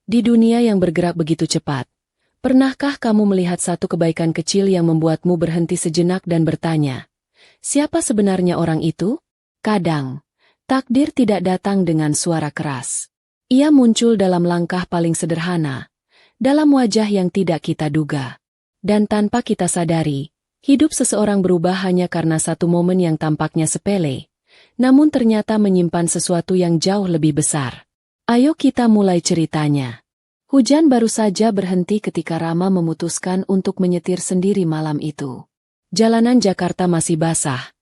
Di dunia yang bergerak begitu cepat, pernahkah kamu melihat satu kebaikan kecil yang membuatmu berhenti sejenak dan bertanya, siapa sebenarnya orang itu? Kadang, takdir tidak datang dengan suara keras. Ia muncul dalam langkah paling sederhana, dalam wajah yang tidak kita duga. Dan tanpa kita sadari, hidup seseorang berubah hanya karena satu momen yang tampaknya sepele, namun ternyata menyimpan sesuatu yang jauh lebih besar. Ayo kita mulai ceritanya. Hujan baru saja berhenti ketika Rama memutuskan untuk menyetir sendiri malam itu. Jalanan Jakarta masih basah,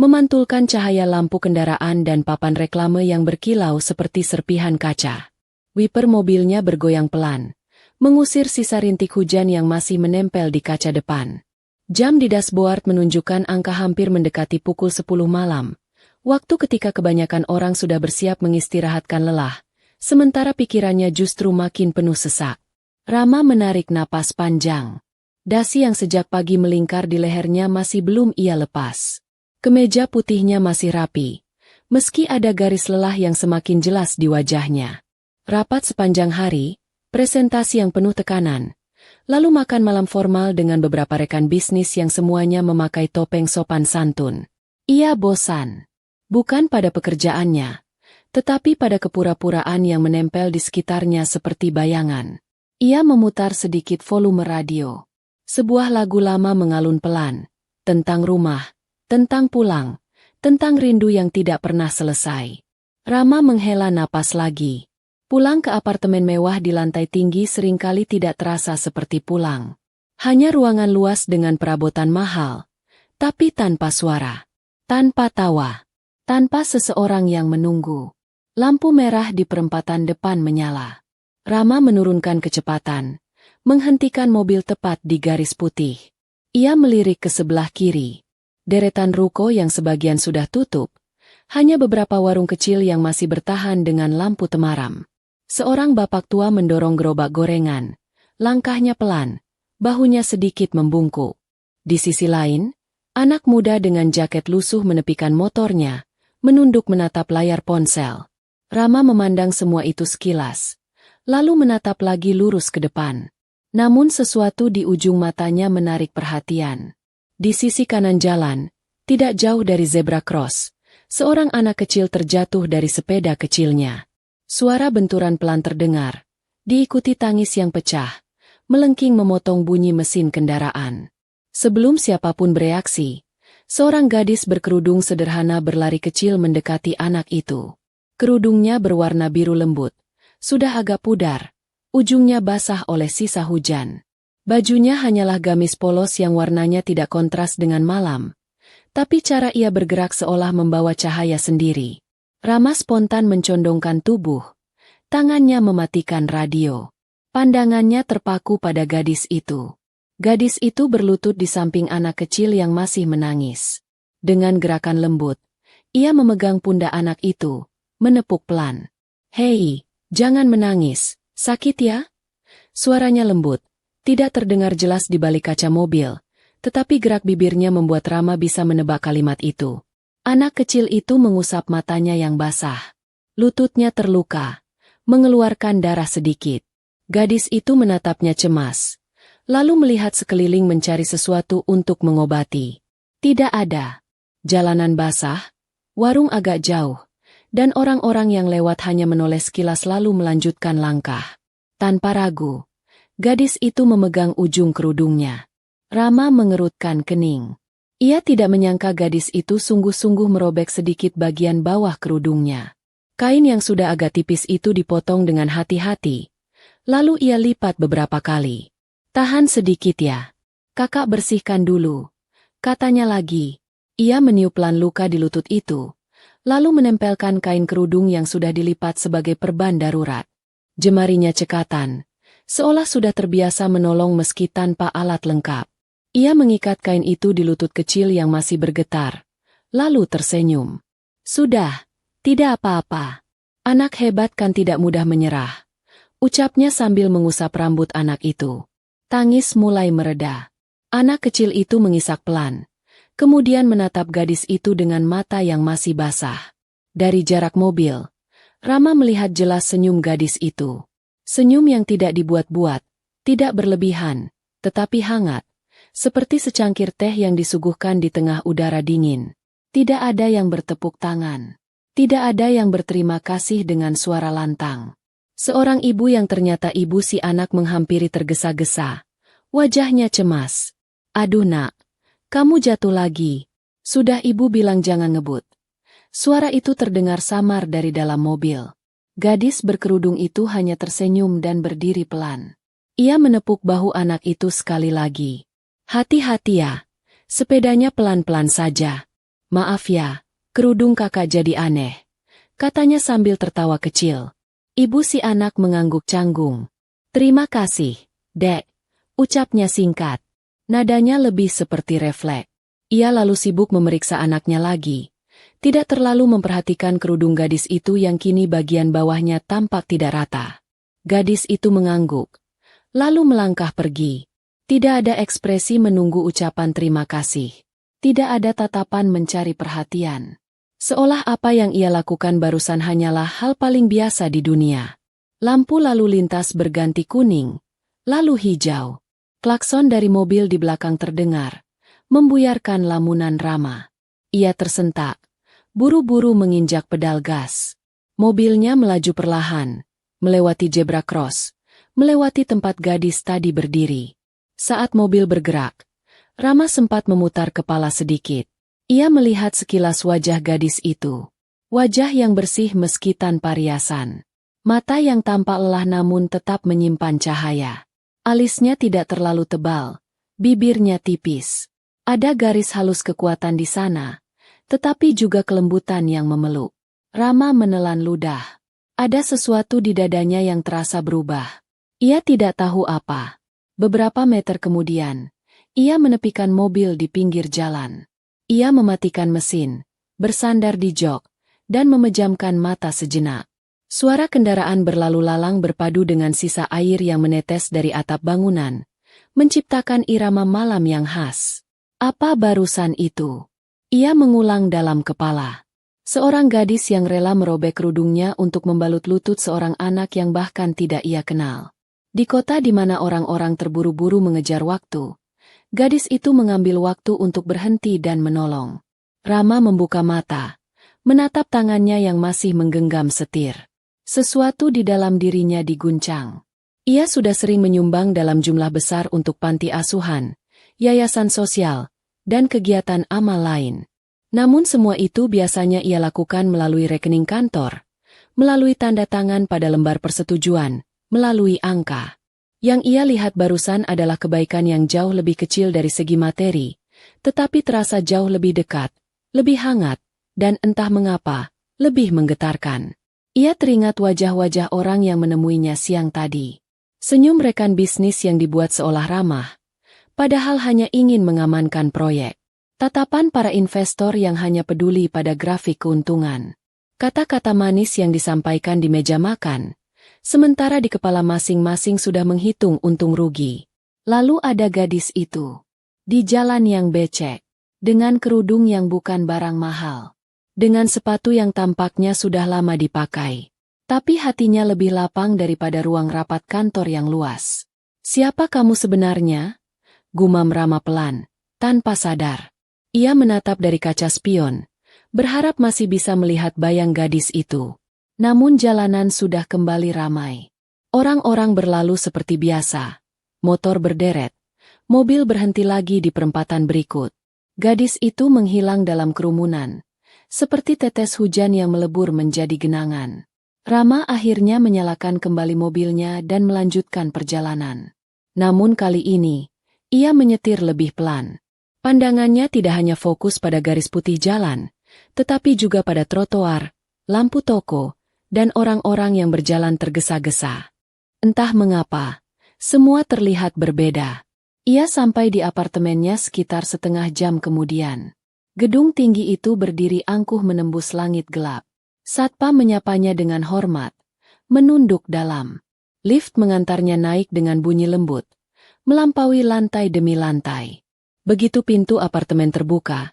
memantulkan cahaya lampu kendaraan dan papan reklame yang berkilau seperti serpihan kaca. Wiper mobilnya bergoyang pelan, mengusir sisa rintik hujan yang masih menempel di kaca depan. Jam di dashboard menunjukkan angka hampir mendekati pukul 10 malam, waktu ketika kebanyakan orang sudah bersiap mengistirahatkan lelah, sementara pikirannya justru makin penuh sesak. Rama menarik napas panjang. Dasi yang sejak pagi melingkar di lehernya masih belum ia lepas. Kemeja putihnya masih rapi, meski ada garis lelah yang semakin jelas di wajahnya. Rapat sepanjang hari, presentasi yang penuh tekanan, lalu makan malam formal dengan beberapa rekan bisnis yang semuanya memakai topeng sopan santun. Ia bosan. Bukan pada pekerjaannya, tetapi pada kepura-puraan yang menempel di sekitarnya seperti bayangan. Ia memutar sedikit volume radio. Sebuah lagu lama mengalun pelan, tentang rumah, tentang pulang, tentang rindu yang tidak pernah selesai. Rama menghela napas lagi. Pulang ke apartemen mewah di lantai tinggi seringkali tidak terasa seperti pulang. Hanya ruangan luas dengan perabotan mahal, tapi tanpa suara, tanpa tawa, tanpa seseorang yang menunggu. Lampu merah di perempatan depan menyala. Rama menurunkan kecepatan, menghentikan mobil tepat di garis putih. Ia melirik ke sebelah kiri. Deretan ruko yang sebagian sudah tutup, hanya beberapa warung kecil yang masih bertahan dengan lampu temaram. Seorang bapak tua mendorong gerobak gorengan, langkahnya pelan, bahunya sedikit membungkuk. Di sisi lain, anak muda dengan jaket lusuh menepikan motornya, menunduk menatap layar ponsel. Rama memandang semua itu sekilas, lalu menatap lagi lurus ke depan. Namun sesuatu di ujung matanya menarik perhatian. Di sisi kanan jalan, tidak jauh dari zebra cross, seorang anak kecil terjatuh dari sepeda kecilnya. Suara benturan pelan terdengar, diikuti tangis yang pecah, melengking memotong bunyi mesin kendaraan. Sebelum siapapun bereaksi, seorang gadis berkerudung sederhana berlari kecil mendekati anak itu. Kerudungnya berwarna biru lembut, sudah agak pudar, ujungnya basah oleh sisa hujan. Bajunya hanyalah gamis polos yang warnanya tidak kontras dengan malam, tapi cara ia bergerak seolah membawa cahaya sendiri. Rama spontan mencondongkan tubuh, tangannya mematikan radio. Pandangannya terpaku pada gadis itu. Gadis itu berlutut di samping anak kecil yang masih menangis. Dengan gerakan lembut, ia memegang pundak anak itu, menepuk pelan. "Hei, jangan menangis, sakit ya?" Suaranya lembut, tidak terdengar jelas di balik kaca mobil, tetapi gerak bibirnya membuat Rama bisa menebak kalimat itu. Anak kecil itu mengusap matanya yang basah. Lututnya terluka, mengeluarkan darah sedikit. Gadis itu menatapnya cemas, lalu melihat sekeliling mencari sesuatu untuk mengobati. Tidak ada. Jalanan basah, warung agak jauh, dan orang-orang yang lewat hanya menoleh sekilas lalu melanjutkan langkah. Tanpa ragu, gadis itu memegang ujung kerudungnya. Rama mengerutkan kening. Ia tidak menyangka gadis itu sungguh-sungguh merobek sedikit bagian bawah kerudungnya. Kain yang sudah agak tipis itu dipotong dengan hati-hati, lalu ia lipat beberapa kali. "Tahan sedikit ya. Kakak bersihkan dulu," katanya lagi. Ia meniup pelan luka di lutut itu, lalu menempelkan kain kerudung yang sudah dilipat sebagai perban darurat. Jemarinya cekatan, seolah sudah terbiasa menolong meski tanpa alat lengkap. Ia mengikat kain itu di lutut kecil yang masih bergetar, lalu tersenyum. "Sudah, tidak apa-apa. Anak hebat kan tidak mudah menyerah," ucapnya sambil mengusap rambut anak itu. Tangis mulai mereda. Anak kecil itu mengisak pelan, kemudian menatap gadis itu dengan mata yang masih basah. Dari jarak mobil, Rama melihat jelas senyum gadis itu. Senyum yang tidak dibuat-buat, tidak berlebihan, tetapi hangat, seperti secangkir teh yang disuguhkan di tengah udara dingin. Tidak ada yang bertepuk tangan. Tidak ada yang berterima kasih dengan suara lantang. Seorang ibu yang ternyata ibu si anak menghampiri tergesa-gesa. Wajahnya cemas. Aduh nak, kamu jatuh lagi. Sudah ibu bilang jangan ngebut. Suara itu terdengar samar dari dalam mobil. Gadis berkerudung itu hanya tersenyum dan berdiri pelan. Ia menepuk bahu anak itu sekali lagi. Hati-hati ya, sepedanya pelan-pelan saja. Maaf ya, kerudung kakak jadi aneh, katanya sambil tertawa kecil. Ibu si anak mengangguk canggung. Terima kasih, Dek, ucapnya singkat. Nadanya lebih seperti refleks. Ia lalu sibuk memeriksa anaknya lagi. Tidak terlalu memperhatikan kerudung gadis itu yang kini bagian bawahnya tampak tidak rata. Gadis itu mengangguk, lalu melangkah pergi. Tidak ada ekspresi menunggu ucapan terima kasih. Tidak ada tatapan mencari perhatian. Seolah apa yang ia lakukan barusan hanyalah hal paling biasa di dunia. Lampu lalu lintas berganti kuning, lalu hijau. Klakson dari mobil di belakang terdengar, membuyarkan lamunan Rama. Ia tersentak, buru-buru menginjak pedal gas. Mobilnya melaju perlahan, melewati zebra cross, melewati tempat gadis tadi berdiri. Saat mobil bergerak, Rama sempat memutar kepala sedikit. Ia melihat sekilas wajah gadis itu. Wajah yang bersih meski tanpa riasan. Mata yang tampak lelah namun tetap menyimpan cahaya. Alisnya tidak terlalu tebal, bibirnya tipis. Ada garis halus kekuatan di sana, tetapi juga kelembutan yang memeluk. Rama menelan ludah. Ada sesuatu di dadanya yang terasa berubah. Ia tidak tahu apa. Beberapa meter kemudian, ia menepikan mobil di pinggir jalan. Ia mematikan mesin, bersandar di jok, dan memejamkan mata sejenak. Suara kendaraan berlalu lalang berpadu dengan sisa air yang menetes dari atap bangunan, menciptakan irama malam yang khas. Apa barusan itu? Ia mengulang dalam kepala. Seorang gadis yang rela merobek kerudungnya untuk membalut lutut seorang anak yang bahkan tidak ia kenal. Di kota di mana orang-orang terburu-buru mengejar waktu, gadis itu mengambil waktu untuk berhenti dan menolong. Rama membuka mata, menatap tangannya yang masih menggenggam setir. Sesuatu di dalam dirinya diguncang. Ia sudah sering menyumbang dalam jumlah besar untuk panti asuhan, yayasan sosial, dan kegiatan amal lain. Namun semua itu biasanya ia lakukan melalui rekening kantor, melalui tanda tangan pada lembar persetujuan, melalui angka. Yang ia lihat barusan adalah kebaikan yang jauh lebih kecil dari segi materi, tetapi terasa jauh lebih dekat, lebih hangat, dan entah mengapa, lebih menggetarkan. Ia teringat wajah-wajah orang yang menemuinya siang tadi. Senyum rekan bisnis yang dibuat seolah ramah, padahal hanya ingin mengamankan proyek. Tatapan para investor yang hanya peduli pada grafik keuntungan. Kata-kata manis yang disampaikan di meja makan, sementara di kepala masing-masing sudah menghitung untung rugi. Lalu ada gadis itu. Di jalan yang becek. Dengan kerudung yang bukan barang mahal. Dengan sepatu yang tampaknya sudah lama dipakai. Tapi hatinya lebih lapang daripada ruang rapat kantor yang luas. Siapa kamu sebenarnya? Gumam Rama pelan, tanpa sadar. Ia menatap dari kaca spion, berharap masih bisa melihat bayang gadis itu. Namun jalanan sudah kembali ramai. Orang-orang berlalu seperti biasa. Motor berderet. Mobil berhenti lagi di perempatan berikut. Gadis itu menghilang dalam kerumunan. Seperti tetes hujan yang melebur menjadi genangan. Rama akhirnya menyalakan kembali mobilnya dan melanjutkan perjalanan. Namun kali ini, ia menyetir lebih pelan. Pandangannya tidak hanya fokus pada garis putih jalan, tetapi juga pada trotoar, lampu toko, dan orang-orang yang berjalan tergesa-gesa. Entah mengapa, semua terlihat berbeda. Ia sampai di apartemennya sekitar setengah jam kemudian. Gedung tinggi itu berdiri angkuh menembus langit gelap. Satpam menyapanya dengan hormat, menunduk dalam. Lift mengantarnya naik dengan bunyi lembut, melampaui lantai demi lantai. Begitu pintu apartemen terbuka,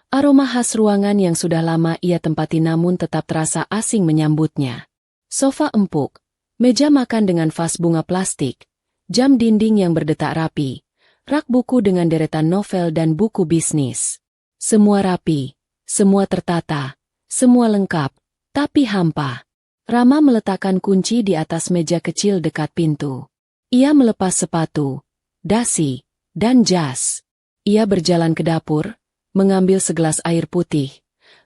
aroma khas ruangan yang sudah lama ia tempati namun tetap terasa asing menyambutnya. Sofa empuk, Meja makan dengan vas bunga plastik, jam dinding yang berdetak rapi, rak buku dengan deretan novel dan buku bisnis. Semua rapi, semua tertata, semua lengkap, tapi hampa. Rama meletakkan kunci di atas meja kecil dekat pintu. Ia melepas sepatu, dasi, dan jas. Ia berjalan ke dapur, mengambil segelas air putih,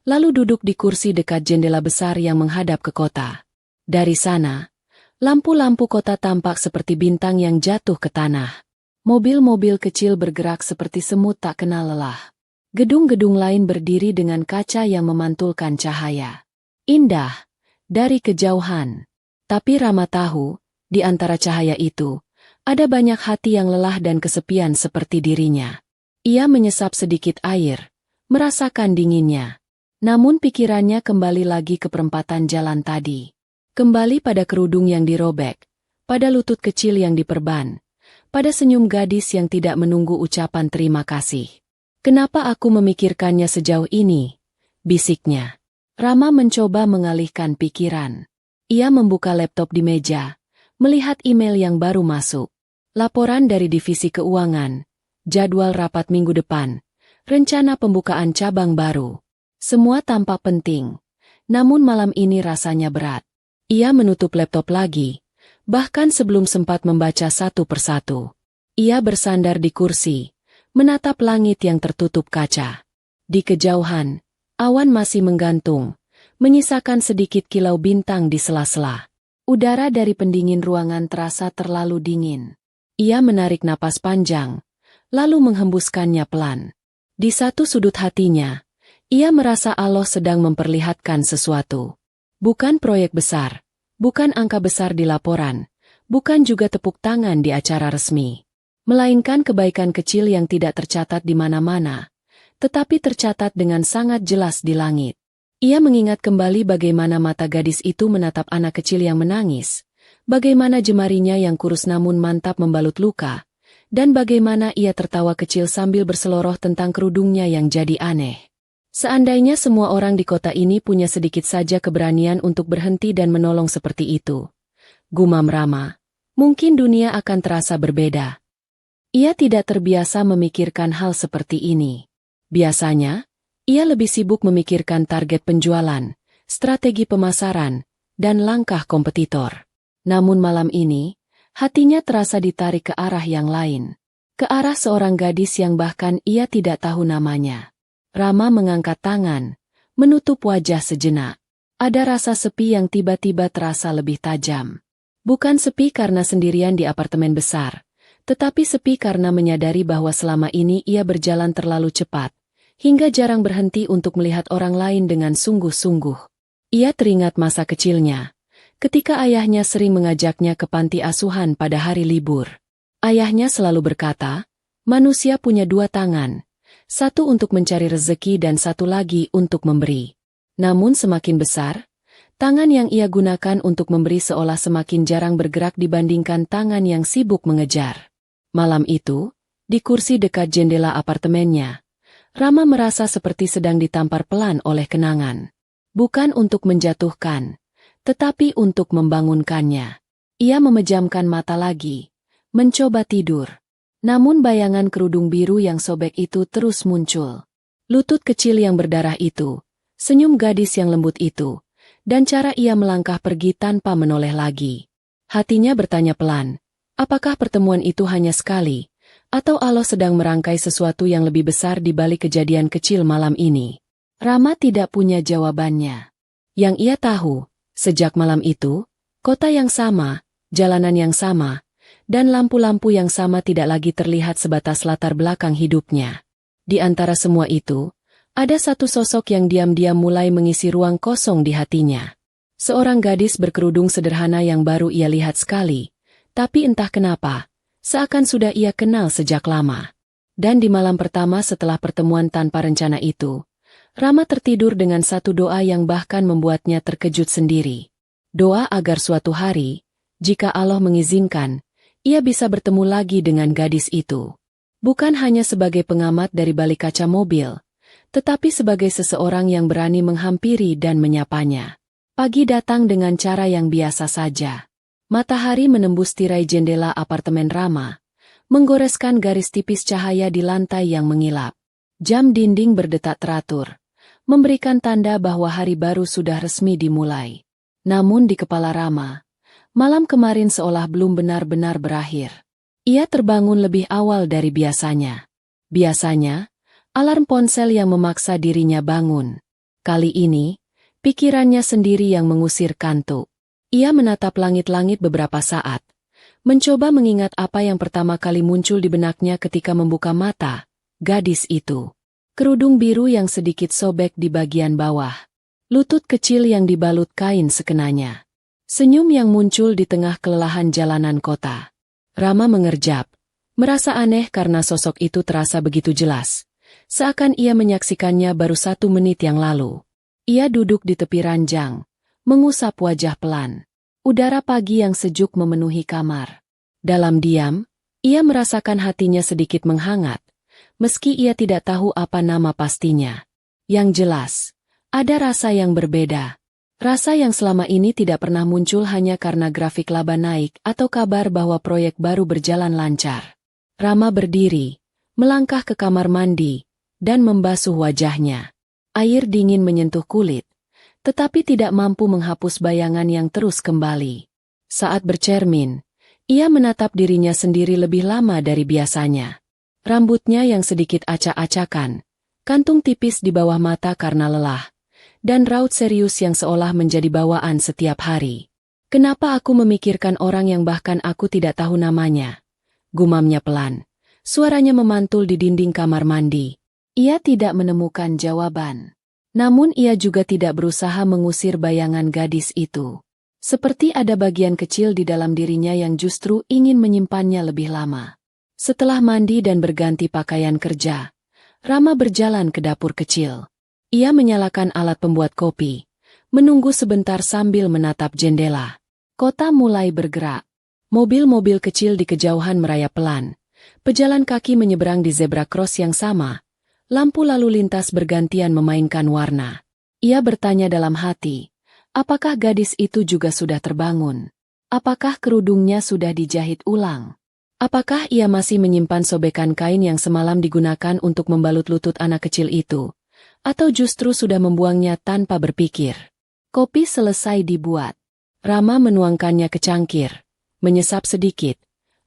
lalu duduk di kursi dekat jendela besar yang menghadap ke kota. Dari sana, lampu-lampu kota tampak seperti bintang yang jatuh ke tanah. Mobil-mobil kecil bergerak seperti semut tak kenal lelah. Gedung-gedung lain berdiri dengan kaca yang memantulkan cahaya. Indah, dari kejauhan. Tapi Rama tahu, di antara cahaya itu, ada banyak hati yang lelah dan kesepian seperti dirinya. Ia menyesap sedikit air, merasakan dinginnya. Namun pikirannya kembali lagi ke perempatan jalan tadi. Kembali pada kerudung yang dirobek, pada lutut kecil yang diperban, pada senyum gadis yang tidak menunggu ucapan terima kasih. Kenapa aku memikirkannya sejauh ini? Bisiknya. Rama mencoba mengalihkan pikiran. Ia membuka laptop di meja, melihat email yang baru masuk. Laporan dari divisi keuangan, jadwal rapat minggu depan, rencana pembukaan cabang baru. Semua tampak penting, namun malam ini rasanya berat. Ia menutup laptop lagi, bahkan sebelum sempat membaca satu persatu. Ia bersandar di kursi, menatap langit yang tertutup kaca. Di kejauhan, awan masih menggantung, menyisakan sedikit kilau bintang di sela-sela. Udara dari pendingin ruangan terasa terlalu dingin. Ia menarik napas panjang, lalu menghembuskannya pelan. Di satu sudut hatinya, ia merasa Allah sedang memperlihatkan sesuatu. Bukan proyek besar, bukan angka besar di laporan, bukan juga tepuk tangan di acara resmi. Melainkan kebaikan kecil yang tidak tercatat di mana-mana, tetapi tercatat dengan sangat jelas di langit. Ia mengingat kembali bagaimana mata gadis itu menatap anak kecil yang menangis, bagaimana jemarinya yang kurus namun mantap membalut luka, dan bagaimana ia tertawa kecil sambil berseloroh tentang kerudungnya yang jadi aneh. Seandainya semua orang di kota ini punya sedikit saja keberanian untuk berhenti dan menolong seperti itu, gumam Rama, mungkin dunia akan terasa berbeda. Ia tidak terbiasa memikirkan hal seperti ini. Biasanya, ia lebih sibuk memikirkan target penjualan, strategi pemasaran, dan langkah kompetitor. Namun malam ini, hatinya terasa ditarik ke arah yang lain. Ke arah seorang gadis yang bahkan ia tidak tahu namanya. Rama mengangkat tangan, menutup wajah sejenak. Ada rasa sepi yang tiba-tiba terasa lebih tajam. Bukan sepi karena sendirian di apartemen besar, tetapi sepi karena menyadari bahwa selama ini ia berjalan terlalu cepat, hingga jarang berhenti untuk melihat orang lain dengan sungguh-sungguh. Ia teringat masa kecilnya, ketika ayahnya sering mengajaknya ke panti asuhan pada hari libur. Ayahnya selalu berkata, manusia punya dua tangan, satu untuk mencari rezeki dan satu lagi untuk memberi. Namun semakin besar, tangan yang ia gunakan untuk memberi seolah semakin jarang bergerak dibandingkan tangan yang sibuk mengejar. Malam itu, di kursi dekat jendela apartemennya, Rama merasa seperti sedang ditampar pelan oleh kenangan. Bukan untuk menjatuhkan, tetapi untuk membangunkannya. Ia memejamkan mata lagi, mencoba tidur. Namun bayangan kerudung biru yang sobek itu terus muncul. Lutut kecil yang berdarah itu, senyum gadis yang lembut itu, dan cara ia melangkah pergi tanpa menoleh lagi. Hatinya bertanya pelan, apakah pertemuan itu hanya sekali, atau Allah sedang merangkai sesuatu yang lebih besar di balik kejadian kecil malam ini? Rama tidak punya jawabannya. Yang ia tahu, sejak malam itu, kota yang sama, jalanan yang sama, dan lampu-lampu yang sama tidak lagi terlihat sebatas latar belakang hidupnya. Di antara semua itu, ada satu sosok yang diam-diam mulai mengisi ruang kosong di hatinya. Seorang gadis berkerudung sederhana yang baru ia lihat sekali, tapi entah kenapa, seakan sudah ia kenal sejak lama. Dan di malam pertama setelah pertemuan tanpa rencana itu, Rama tertidur dengan satu doa yang bahkan membuatnya terkejut sendiri. Doa agar suatu hari, jika Allah mengizinkan, ia bisa bertemu lagi dengan gadis itu. Bukan hanya sebagai pengamat dari balik kaca mobil, tetapi sebagai seseorang yang berani menghampiri dan menyapanya. Pagi datang dengan cara yang biasa saja. Matahari menembus tirai jendela apartemen Rama, menggoreskan garis tipis cahaya di lantai yang mengilap. Jam dinding berdetak teratur, memberikan tanda bahwa hari baru sudah resmi dimulai. Namun di kepala Rama, malam kemarin seolah belum benar-benar berakhir. Ia terbangun lebih awal dari biasanya. Biasanya, alarm ponsel yang memaksa dirinya bangun. Kali ini, pikirannya sendiri yang mengusir kantuk. Ia menatap langit-langit beberapa saat, mencoba mengingat apa yang pertama kali muncul di benaknya ketika membuka mata, gadis itu. Kerudung biru yang sedikit sobek di bagian bawah, lutut kecil yang dibalut kain sekenanya. Senyum yang muncul di tengah kelelahan jalanan kota. Rama mengerjap, merasa aneh karena sosok itu terasa begitu jelas, seakan ia menyaksikannya baru 1 menit yang lalu. Ia duduk di tepi ranjang, mengusap wajah pelan. Udara pagi yang sejuk memenuhi kamar. Dalam diam, ia merasakan hatinya sedikit menghangat, meski ia tidak tahu apa nama pastinya. Yang jelas, ada rasa yang berbeda. Rasa yang selama ini tidak pernah muncul hanya karena grafik laba naik atau kabar bahwa proyek baru berjalan lancar. Rama berdiri, melangkah ke kamar mandi, dan membasuh wajahnya. Air dingin menyentuh kulit, tetapi tidak mampu menghapus bayangan yang terus kembali. Saat bercermin, ia menatap dirinya sendiri lebih lama dari biasanya. Rambutnya yang sedikit acak-acakan, kantung tipis di bawah mata karena lelah, dan raut serius yang seolah menjadi bawaan setiap hari. Kenapa aku memikirkan orang yang bahkan aku tidak tahu namanya? Gumamnya pelan. Suaranya memantul di dinding kamar mandi. Ia tidak menemukan jawaban. Namun ia juga tidak berusaha mengusir bayangan gadis itu. Seperti ada bagian kecil di dalam dirinya yang justru ingin menyimpannya lebih lama. Setelah mandi dan berganti pakaian kerja, Rama berjalan ke dapur kecil. Ia menyalakan alat pembuat kopi, menunggu sebentar sambil menatap jendela. Kota mulai bergerak. Mobil-mobil kecil di kejauhan merayap pelan. Pejalan kaki menyeberang di zebra cross yang sama. Lampu lalu lintas bergantian memainkan warna. Ia bertanya dalam hati, apakah gadis itu juga sudah terbangun? Apakah kerudungnya sudah dijahit ulang? Apakah ia masih menyimpan sobekan kain yang semalam digunakan untuk membalut lutut anak kecil itu? Atau justru sudah membuangnya tanpa berpikir? Kopi selesai dibuat. Rama menuangkannya ke cangkir, menyesap sedikit,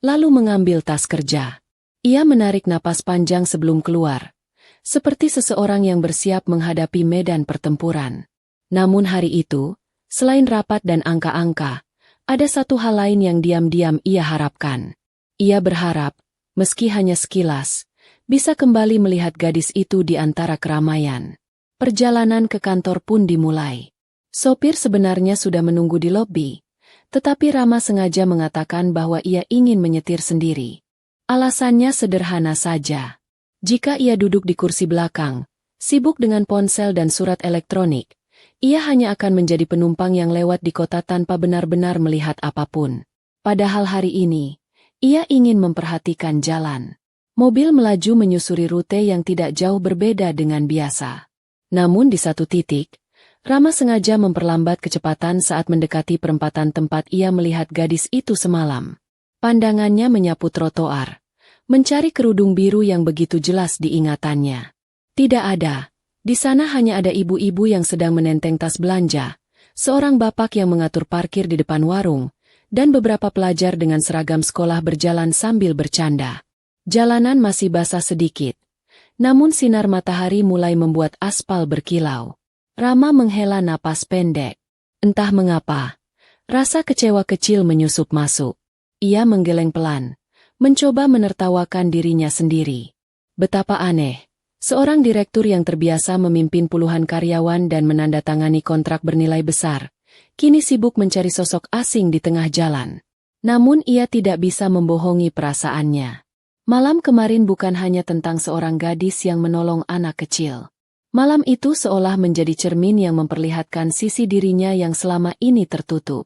lalu mengambil tas kerja. Ia menarik napas panjang sebelum keluar, seperti seseorang yang bersiap menghadapi medan pertempuran. Namun hari itu, selain rapat dan angka-angka, ada satu hal lain yang diam-diam ia harapkan. Ia berharap, meski hanya sekilas, bisa kembali melihat gadis itu di antara keramaian. Perjalanan ke kantor pun dimulai. Sopir sebenarnya sudah menunggu di lobi, tetapi Rama sengaja mengatakan bahwa ia ingin menyetir sendiri. Alasannya sederhana saja. Jika ia duduk di kursi belakang, sibuk dengan ponsel dan surat elektronik, ia hanya akan menjadi penumpang yang lewat di kota tanpa benar-benar melihat apapun. Padahal hari ini, ia ingin memperhatikan jalan. Mobil melaju menyusuri rute yang tidak jauh berbeda dengan biasa. Namun di satu titik, Rama sengaja memperlambat kecepatan saat mendekati perempatan tempat ia melihat gadis itu semalam. Pandangannya menyapu trotoar, mencari kerudung biru yang begitu jelas di ingatannya. Tidak ada. Di sana hanya ada ibu-ibu yang sedang menenteng tas belanja, seorang bapak yang mengatur parkir di depan warung, dan beberapa pelajar dengan seragam sekolah berjalan sambil bercanda. Jalanan masih basah sedikit, namun sinar matahari mulai membuat aspal berkilau. Rama menghela napas pendek. Entah mengapa, rasa kecewa kecil menyusup masuk. Ia menggeleng pelan, mencoba menertawakan dirinya sendiri. Betapa aneh, seorang direktur yang terbiasa memimpin puluhan karyawan dan menandatangani kontrak bernilai besar, kini sibuk mencari sosok asing di tengah jalan. Namun ia tidak bisa membohongi perasaannya. Malam kemarin bukan hanya tentang seorang gadis yang menolong anak kecil. Malam itu seolah menjadi cermin yang memperlihatkan sisi dirinya yang selama ini tertutup.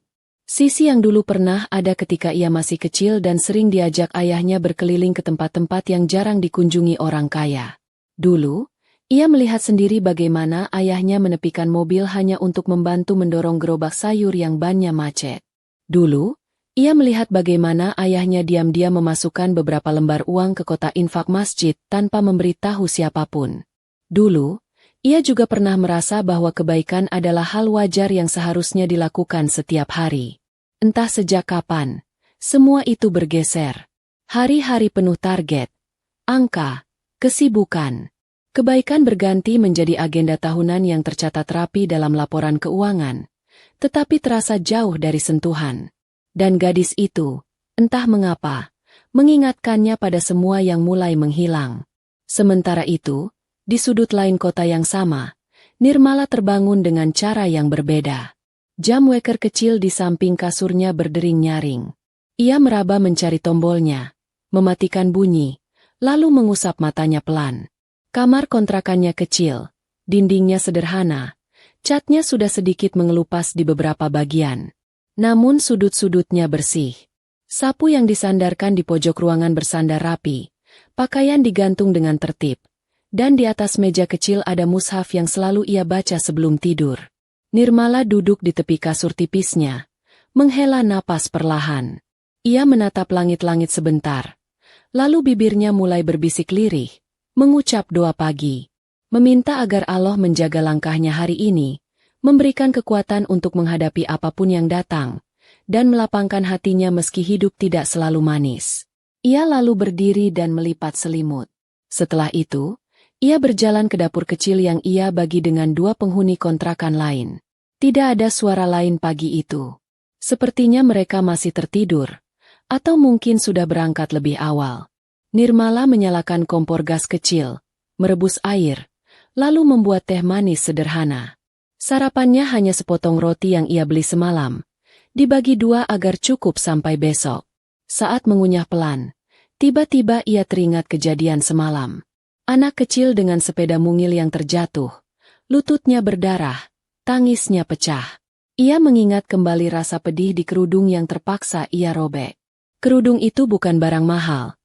Sisi yang dulu pernah ada ketika ia masih kecil dan sering diajak ayahnya berkeliling ke tempat-tempat yang jarang dikunjungi orang kaya. Dulu, ia melihat sendiri bagaimana ayahnya menepikan mobil hanya untuk membantu mendorong gerobak sayur yang bannya macet. Dulu, Ia melihat bagaimana ayahnya diam-diam memasukkan beberapa lembar uang ke kotak infak masjid tanpa memberitahu siapapun. Dulu, ia juga pernah merasa bahwa kebaikan adalah hal wajar yang seharusnya dilakukan setiap hari. Entah sejak kapan, semua itu bergeser. Hari-hari penuh target, angka, kesibukan. Kebaikan berganti menjadi agenda tahunan yang tercatat rapi dalam laporan keuangan, tetapi terasa jauh dari sentuhan. Dan gadis itu, entah mengapa, mengingatkannya pada semua yang mulai menghilang. Sementara itu, di sudut lain kota yang sama, Nirmala terbangun dengan cara yang berbeda. Jam weker kecil di samping kasurnya berdering nyaring. Ia meraba mencari tombolnya, mematikan bunyi, lalu mengusap matanya pelan. Kamar kontrakannya kecil, dindingnya sederhana, catnya sudah sedikit mengelupas di beberapa bagian. Namun sudut-sudutnya bersih. Sapu yang disandarkan di pojok ruangan bersandar rapi, pakaian digantung dengan tertib, dan di atas meja kecil ada mushaf yang selalu ia baca sebelum tidur. Nirmala duduk di tepi kasur tipisnya, menghela napas perlahan. Ia menatap langit-langit sebentar, lalu bibirnya mulai berbisik lirih, mengucap doa pagi. Meminta agar Allah menjaga langkahnya hari ini, memberikan kekuatan untuk menghadapi apapun yang datang, dan melapangkan hatinya meski hidup tidak selalu manis. Ia lalu berdiri dan melipat selimut. Setelah itu, ia berjalan ke dapur kecil yang ia bagi dengan dua penghuni kontrakan lain. Tidak ada suara lain pagi itu. Sepertinya mereka masih tertidur, atau mungkin sudah berangkat lebih awal. Nirmala menyalakan kompor gas kecil, merebus air, lalu membuat teh manis sederhana. Sarapannya hanya sepotong roti yang ia beli semalam, dibagi dua agar cukup sampai besok. Saat mengunyah pelan, tiba-tiba ia teringat kejadian semalam. Anak kecil dengan sepeda mungil yang terjatuh, lututnya berdarah, tangisnya pecah. Ia mengingat kembali rasa pedih di kerudung yang terpaksa ia robek. Kerudung itu bukan barang mahal,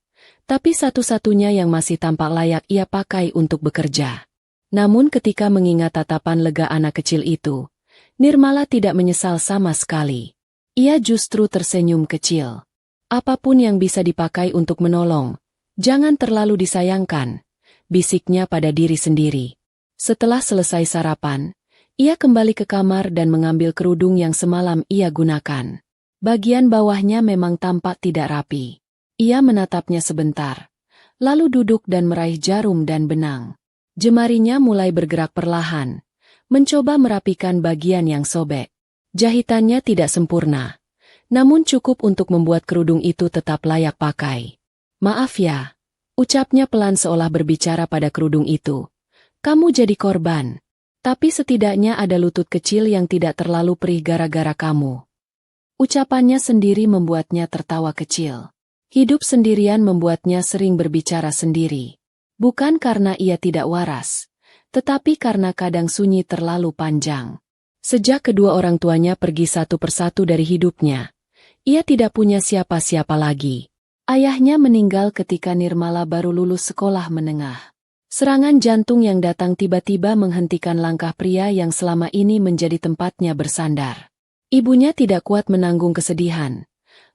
tapi satu-satunya yang masih tampak layak ia pakai untuk bekerja. Namun ketika mengingat tatapan lega anak kecil itu, Nirmala tidak menyesal sama sekali. Ia justru tersenyum kecil. Apapun yang bisa dipakai untuk menolong, jangan terlalu disayangkan, bisiknya pada diri sendiri. Setelah selesai sarapan, ia kembali ke kamar dan mengambil kerudung yang semalam ia gunakan. Bagian bawahnya memang tampak tidak rapi. Ia menatapnya sebentar, lalu duduk dan meraih jarum dan benang. Jemarinya mulai bergerak perlahan, mencoba merapikan bagian yang sobek. Jahitannya tidak sempurna, namun cukup untuk membuat kerudung itu tetap layak pakai. "Maaf ya," ucapnya pelan seolah berbicara pada kerudung itu. "Kamu jadi korban, tapi setidaknya ada lutut kecil yang tidak terlalu perih gara-gara kamu." Ucapannya sendiri membuatnya tertawa kecil. Hidup sendirian membuatnya sering berbicara sendiri. Bukan karena ia tidak waras, tetapi karena kadang sunyi terlalu panjang. Sejak kedua orang tuanya pergi satu persatu dari hidupnya, ia tidak punya siapa-siapa lagi. Ayahnya meninggal ketika Nirmala baru lulus sekolah menengah. Serangan jantung yang datang tiba-tiba menghentikan langkah pria yang selama ini menjadi tempatnya bersandar. Ibunya tidak kuat menanggung kesedihan,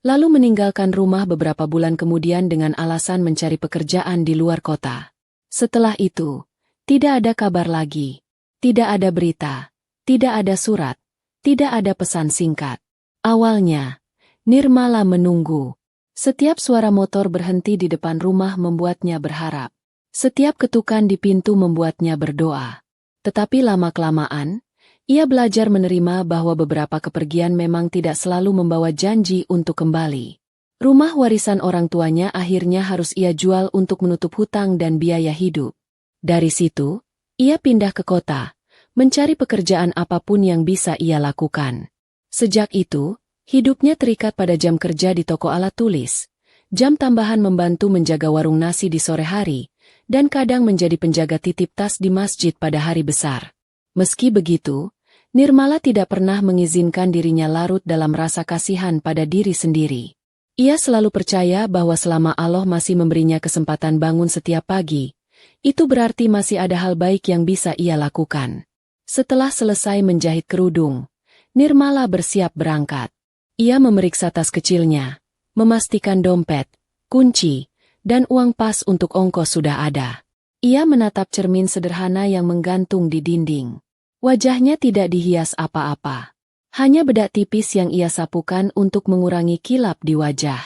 lalu meninggalkan rumah beberapa bulan kemudian dengan alasan mencari pekerjaan di luar kota. Setelah itu, tidak ada kabar lagi, tidak ada berita, tidak ada surat, tidak ada pesan singkat. Awalnya, Nirmala menunggu. Setiap suara motor berhenti di depan rumah membuatnya berharap. Setiap ketukan di pintu membuatnya berdoa. Tetapi lama-kelamaan, ia belajar menerima bahwa beberapa kepergian memang tidak selalu membawa janji untuk kembali. Rumah warisan orang tuanya akhirnya harus ia jual untuk menutup hutang dan biaya hidup. Dari situ, ia pindah ke kota, mencari pekerjaan apapun yang bisa ia lakukan. Sejak itu, hidupnya terikat pada jam kerja di toko alat tulis, jam tambahan membantu menjaga warung nasi di sore hari, dan kadang menjadi penjaga titip tas di masjid pada hari besar. Meski begitu, Nirmala tidak pernah mengizinkan dirinya larut dalam rasa kasihan pada diri sendiri. Ia selalu percaya bahwa selama Allah masih memberinya kesempatan bangun setiap pagi, itu berarti masih ada hal baik yang bisa ia lakukan. Setelah selesai menjahit kerudung, Nirmala bersiap berangkat. Ia memeriksa tas kecilnya, memastikan dompet, kunci, dan uang pas untuk ongkos sudah ada. Ia menatap cermin sederhana yang menggantung di dinding. Wajahnya tidak dihias apa-apa. Hanya bedak tipis yang ia sapukan untuk mengurangi kilap di wajah.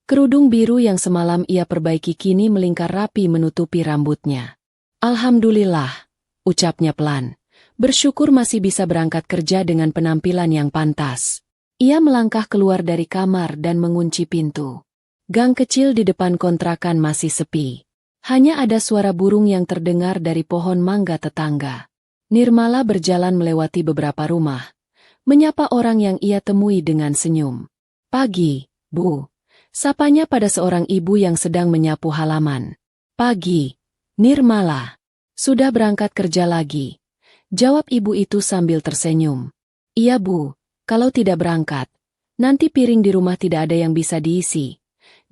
Kerudung biru yang semalam ia perbaiki kini melingkar rapi menutupi rambutnya. Alhamdulillah, ucapnya pelan. Bersyukur masih bisa berangkat kerja dengan penampilan yang pantas. Ia melangkah keluar dari kamar dan mengunci pintu. Gang kecil di depan kontrakan masih sepi. Hanya ada suara burung yang terdengar dari pohon mangga tetangga. Nirmala berjalan melewati beberapa rumah, menyapa orang yang ia temui dengan senyum. "Pagi, Bu." Sapanya pada seorang ibu yang sedang menyapu halaman. "Pagi, Nirmala. Sudah berangkat kerja lagi?" Jawab ibu itu sambil tersenyum. "Iya, Bu, kalau tidak berangkat, nanti piring di rumah tidak ada yang bisa diisi."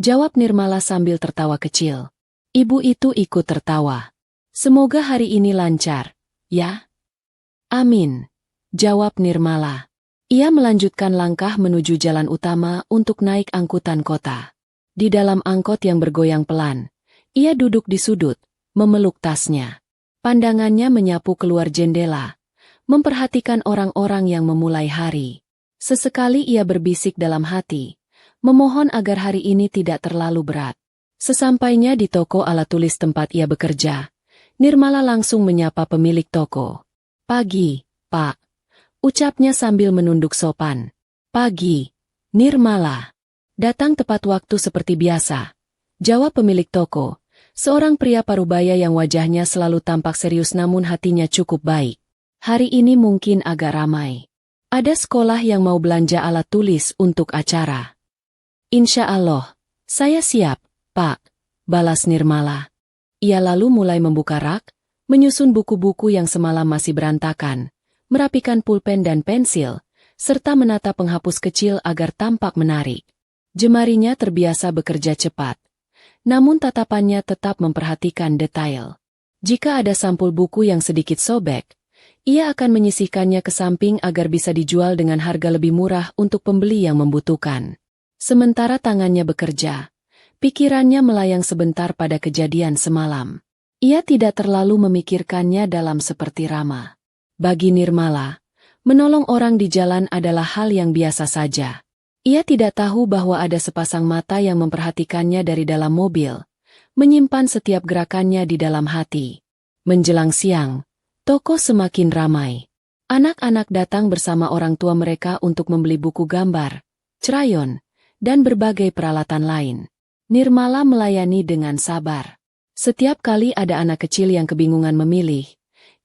Jawab Nirmala sambil tertawa kecil. Ibu itu ikut tertawa. "Semoga hari ini lancar, ya?" "Amin," jawab Nirmala. Ia melanjutkan langkah menuju jalan utama untuk naik angkutan kota. Di dalam angkot yang bergoyang pelan, ia duduk di sudut, memeluk tasnya. Pandangannya menyapu keluar jendela, memperhatikan orang-orang yang memulai hari. Sesekali ia berbisik dalam hati, memohon agar hari ini tidak terlalu berat. Sesampainya di toko alat tulis tempat ia bekerja, Nirmala langsung menyapa pemilik toko. "Pagi, Pak," ucapnya sambil menunduk sopan. "Pagi, Nirmala." "Datang tepat waktu seperti biasa," jawab pemilik toko, seorang pria parubaya yang wajahnya selalu tampak serius namun hatinya cukup baik. "Hari ini mungkin agak ramai. Ada sekolah yang mau belanja alat tulis untuk acara." "Insya Allah, saya siap, Pak," balas Nirmala. Ia lalu mulai membuka rak, menyusun buku-buku yang semalam masih berantakan, merapikan pulpen dan pensil, serta menata penghapus kecil agar tampak menarik. Jemarinya terbiasa bekerja cepat, namun tatapannya tetap memperhatikan detail. Jika ada sampul buku yang sedikit sobek, ia akan menyisihkannya ke samping agar bisa dijual dengan harga lebih murah untuk pembeli yang membutuhkan. Sementara tangannya bekerja, pikirannya melayang sebentar pada kejadian semalam. Ia tidak terlalu memikirkannya dalam seperti Rama. Bagi Nirmala, menolong orang di jalan adalah hal yang biasa saja. Ia tidak tahu bahwa ada sepasang mata yang memperhatikannya dari dalam mobil, menyimpan setiap gerakannya di dalam hati. Menjelang siang, toko semakin ramai. Anak-anak datang bersama orang tua mereka untuk membeli buku gambar, crayon, dan berbagai peralatan lain. Nirmala melayani dengan sabar. Setiap kali ada anak kecil yang kebingungan memilih,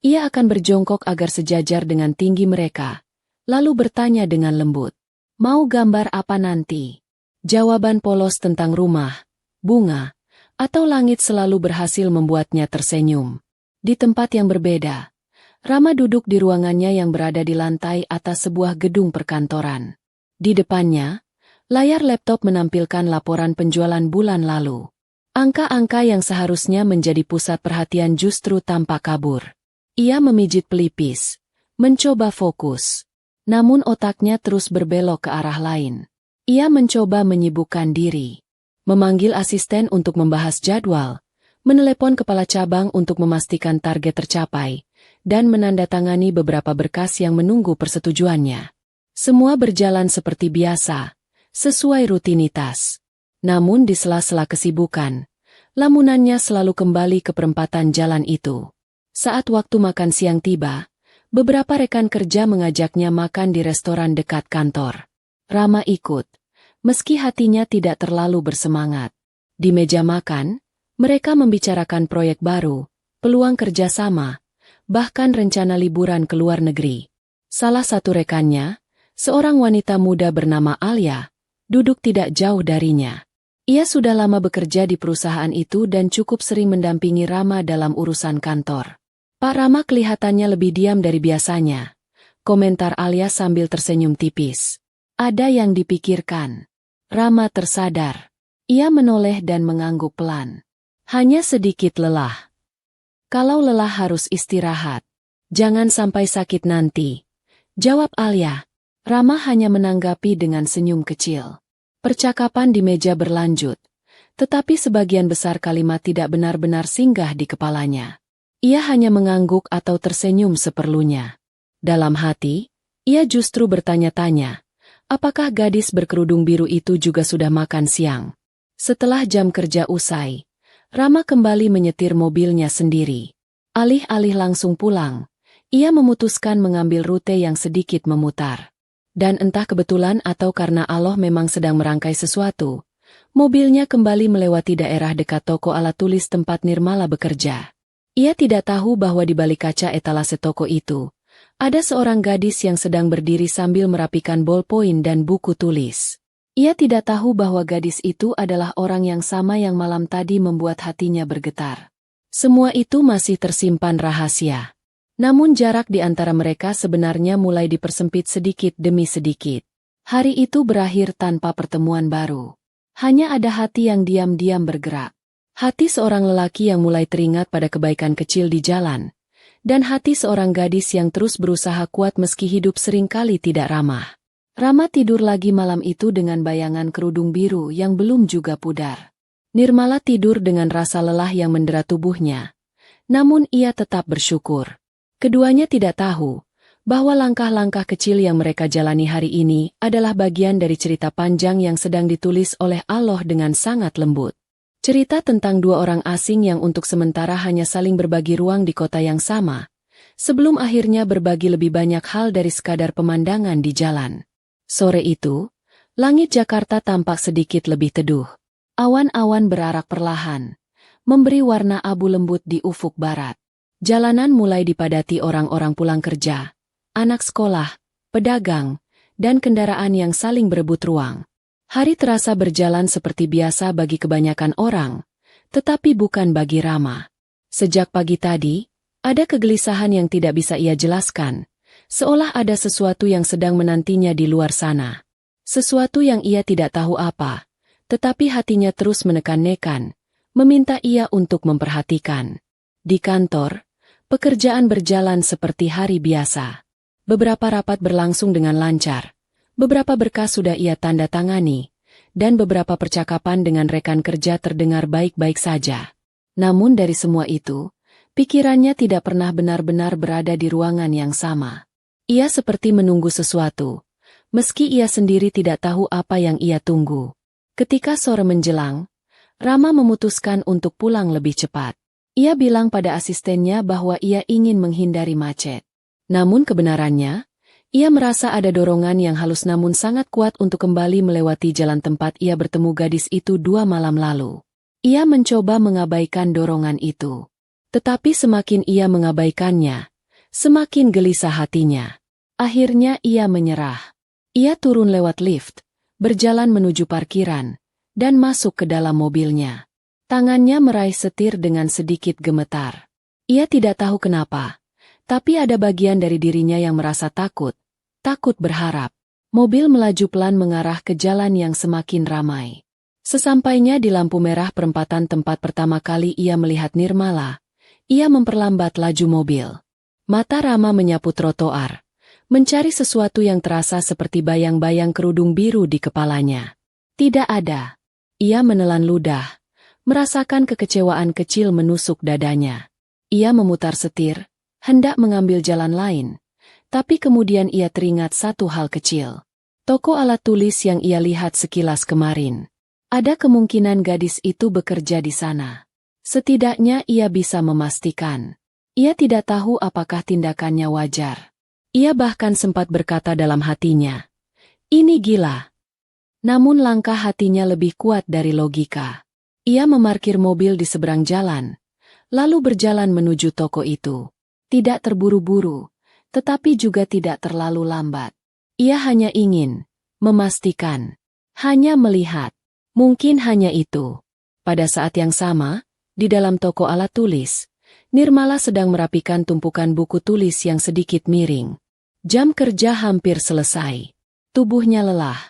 ia akan berjongkok agar sejajar dengan tinggi mereka, lalu bertanya dengan lembut, "Mau gambar apa nanti?" Jawaban polos tentang rumah, bunga, atau langit selalu berhasil membuatnya tersenyum. Di tempat yang berbeda, Rama duduk di ruangannya yang berada di lantai atas sebuah gedung perkantoran. Di depannya, layar laptop menampilkan laporan penjualan bulan lalu. Angka-angka yang seharusnya menjadi pusat perhatian justru tampak kabur. Ia memijit pelipis, mencoba fokus. Namun otaknya terus berbelok ke arah lain. Ia mencoba menyibukkan diri, memanggil asisten untuk membahas jadwal, menelepon kepala cabang untuk memastikan target tercapai, dan menandatangani beberapa berkas yang menunggu persetujuannya. Semua berjalan seperti biasa, sesuai rutinitas. Namun di sela-sela kesibukan, lamunannya selalu kembali ke perempatan jalan itu. Saat waktu makan siang tiba, beberapa rekan kerja mengajaknya makan di restoran dekat kantor. Rama ikut, meski hatinya tidak terlalu bersemangat. Di meja makan, mereka membicarakan proyek baru, peluang kerjasama, bahkan rencana liburan ke luar negeri. Salah satu rekannya, seorang wanita muda bernama Alia, duduk tidak jauh darinya. Ia sudah lama bekerja di perusahaan itu dan cukup sering mendampingi Rama dalam urusan kantor. "Pak Rama kelihatannya lebih diam dari biasanya," komentar Alia sambil tersenyum tipis. "Ada yang dipikirkan." Rama tersadar. Ia menoleh dan mengangguk pelan. "Hanya sedikit lelah." "Kalau lelah harus istirahat. Jangan sampai sakit nanti," jawab Alia. Rama hanya menanggapi dengan senyum kecil. Percakapan di meja berlanjut, tetapi sebagian besar kalimat tidak benar-benar singgah di kepalanya. Ia hanya mengangguk atau tersenyum seperlunya. Dalam hati, ia justru bertanya-tanya, apakah gadis berkerudung biru itu juga sudah makan siang? Setelah jam kerja usai, Rama kembali menyetir mobilnya sendiri. Alih-alih langsung pulang, ia memutuskan mengambil rute yang sedikit memutar. Dan entah kebetulan atau karena Allah memang sedang merangkai sesuatu, mobilnya kembali melewati daerah dekat toko alat tulis tempat Nirmala bekerja. Ia tidak tahu bahwa di balik kaca etalase toko itu, ada seorang gadis yang sedang berdiri sambil merapikan bolpoin dan buku tulis. Ia tidak tahu bahwa gadis itu adalah orang yang sama yang malam tadi membuat hatinya bergetar. Semua itu masih tersimpan rahasia. Namun jarak di antara mereka sebenarnya mulai dipersempit sedikit demi sedikit. Hari itu berakhir tanpa pertemuan baru. Hanya ada hati yang diam-diam bergerak. Hati seorang lelaki yang mulai teringat pada kebaikan kecil di jalan. Dan hati seorang gadis yang terus berusaha kuat meski hidup seringkali tidak ramah. Rama tidur lagi malam itu dengan bayangan kerudung biru yang belum juga pudar. Nirmala tidur dengan rasa lelah yang mendera tubuhnya. Namun ia tetap bersyukur. Keduanya tidak tahu bahwa langkah-langkah kecil yang mereka jalani hari ini adalah bagian dari cerita panjang yang sedang ditulis oleh Allah dengan sangat lembut. Cerita tentang dua orang asing yang untuk sementara hanya saling berbagi ruang di kota yang sama, sebelum akhirnya berbagi lebih banyak hal dari sekadar pemandangan di jalan. Sore itu, langit Jakarta tampak sedikit lebih teduh. Awan-awan berarak perlahan, memberi warna abu lembut di ufuk barat. Jalanan mulai dipadati orang-orang pulang kerja, anak sekolah, pedagang, dan kendaraan yang saling berebut ruang. Hari terasa berjalan seperti biasa bagi kebanyakan orang, tetapi bukan bagi Rama. Sejak pagi tadi, ada kegelisahan yang tidak bisa ia jelaskan, seolah ada sesuatu yang sedang menantinya di luar sana. Sesuatu yang ia tidak tahu apa, tetapi hatinya terus menekan-nekan, meminta ia untuk memperhatikan. Di kantor, pekerjaan berjalan seperti hari biasa. Beberapa rapat berlangsung dengan lancar. Beberapa berkas sudah ia tanda tangani, dan beberapa percakapan dengan rekan kerja terdengar baik-baik saja. Namun dari semua itu, pikirannya tidak pernah benar-benar berada di ruangan yang sama. Ia seperti menunggu sesuatu, meski ia sendiri tidak tahu apa yang ia tunggu. Ketika sore menjelang, Rama memutuskan untuk pulang lebih cepat. Ia bilang pada asistennya bahwa ia ingin menghindari macet. Namun kebenarannya, ia merasa ada dorongan yang halus namun sangat kuat untuk kembali melewati jalan tempat ia bertemu gadis itu 2 malam lalu. Ia mencoba mengabaikan dorongan itu. Tetapi semakin ia mengabaikannya, semakin gelisah hatinya. Akhirnya ia menyerah. Ia turun lewat lift, berjalan menuju parkiran, dan masuk ke dalam mobilnya. Tangannya meraih setir dengan sedikit gemetar. Ia tidak tahu kenapa, tapi ada bagian dari dirinya yang merasa takut berharap. Mobil melaju pelan mengarah ke jalan yang semakin ramai. Sesampainya di lampu merah perempatan tempat pertama kali ia melihat Nirmala, ia memperlambat laju mobil. Mata Rama menyapu trotoar, mencari sesuatu yang terasa seperti bayang-bayang kerudung biru di kepalanya. Tidak ada. Ia menelan ludah. Merasakan kekecewaan kecil menusuk dadanya. Ia memutar setir, hendak mengambil jalan lain. Tapi kemudian ia teringat satu hal kecil. Toko alat tulis yang ia lihat sekilas kemarin. Ada kemungkinan gadis itu bekerja di sana. Setidaknya ia bisa memastikan. Ia tidak tahu apakah tindakannya wajar. Ia bahkan sempat berkata dalam hatinya, "Ini gila." Namun langkah hatinya lebih kuat dari logika. Ia memarkir mobil di seberang jalan, lalu berjalan menuju toko itu. Tidak terburu-buru, tetapi juga tidak terlalu lambat. Ia hanya ingin memastikan, hanya melihat. Mungkin hanya itu. Pada saat yang sama, di dalam toko alat tulis, Nirmala sedang merapikan tumpukan buku tulis yang sedikit miring. Jam kerja hampir selesai. Tubuhnya lelah,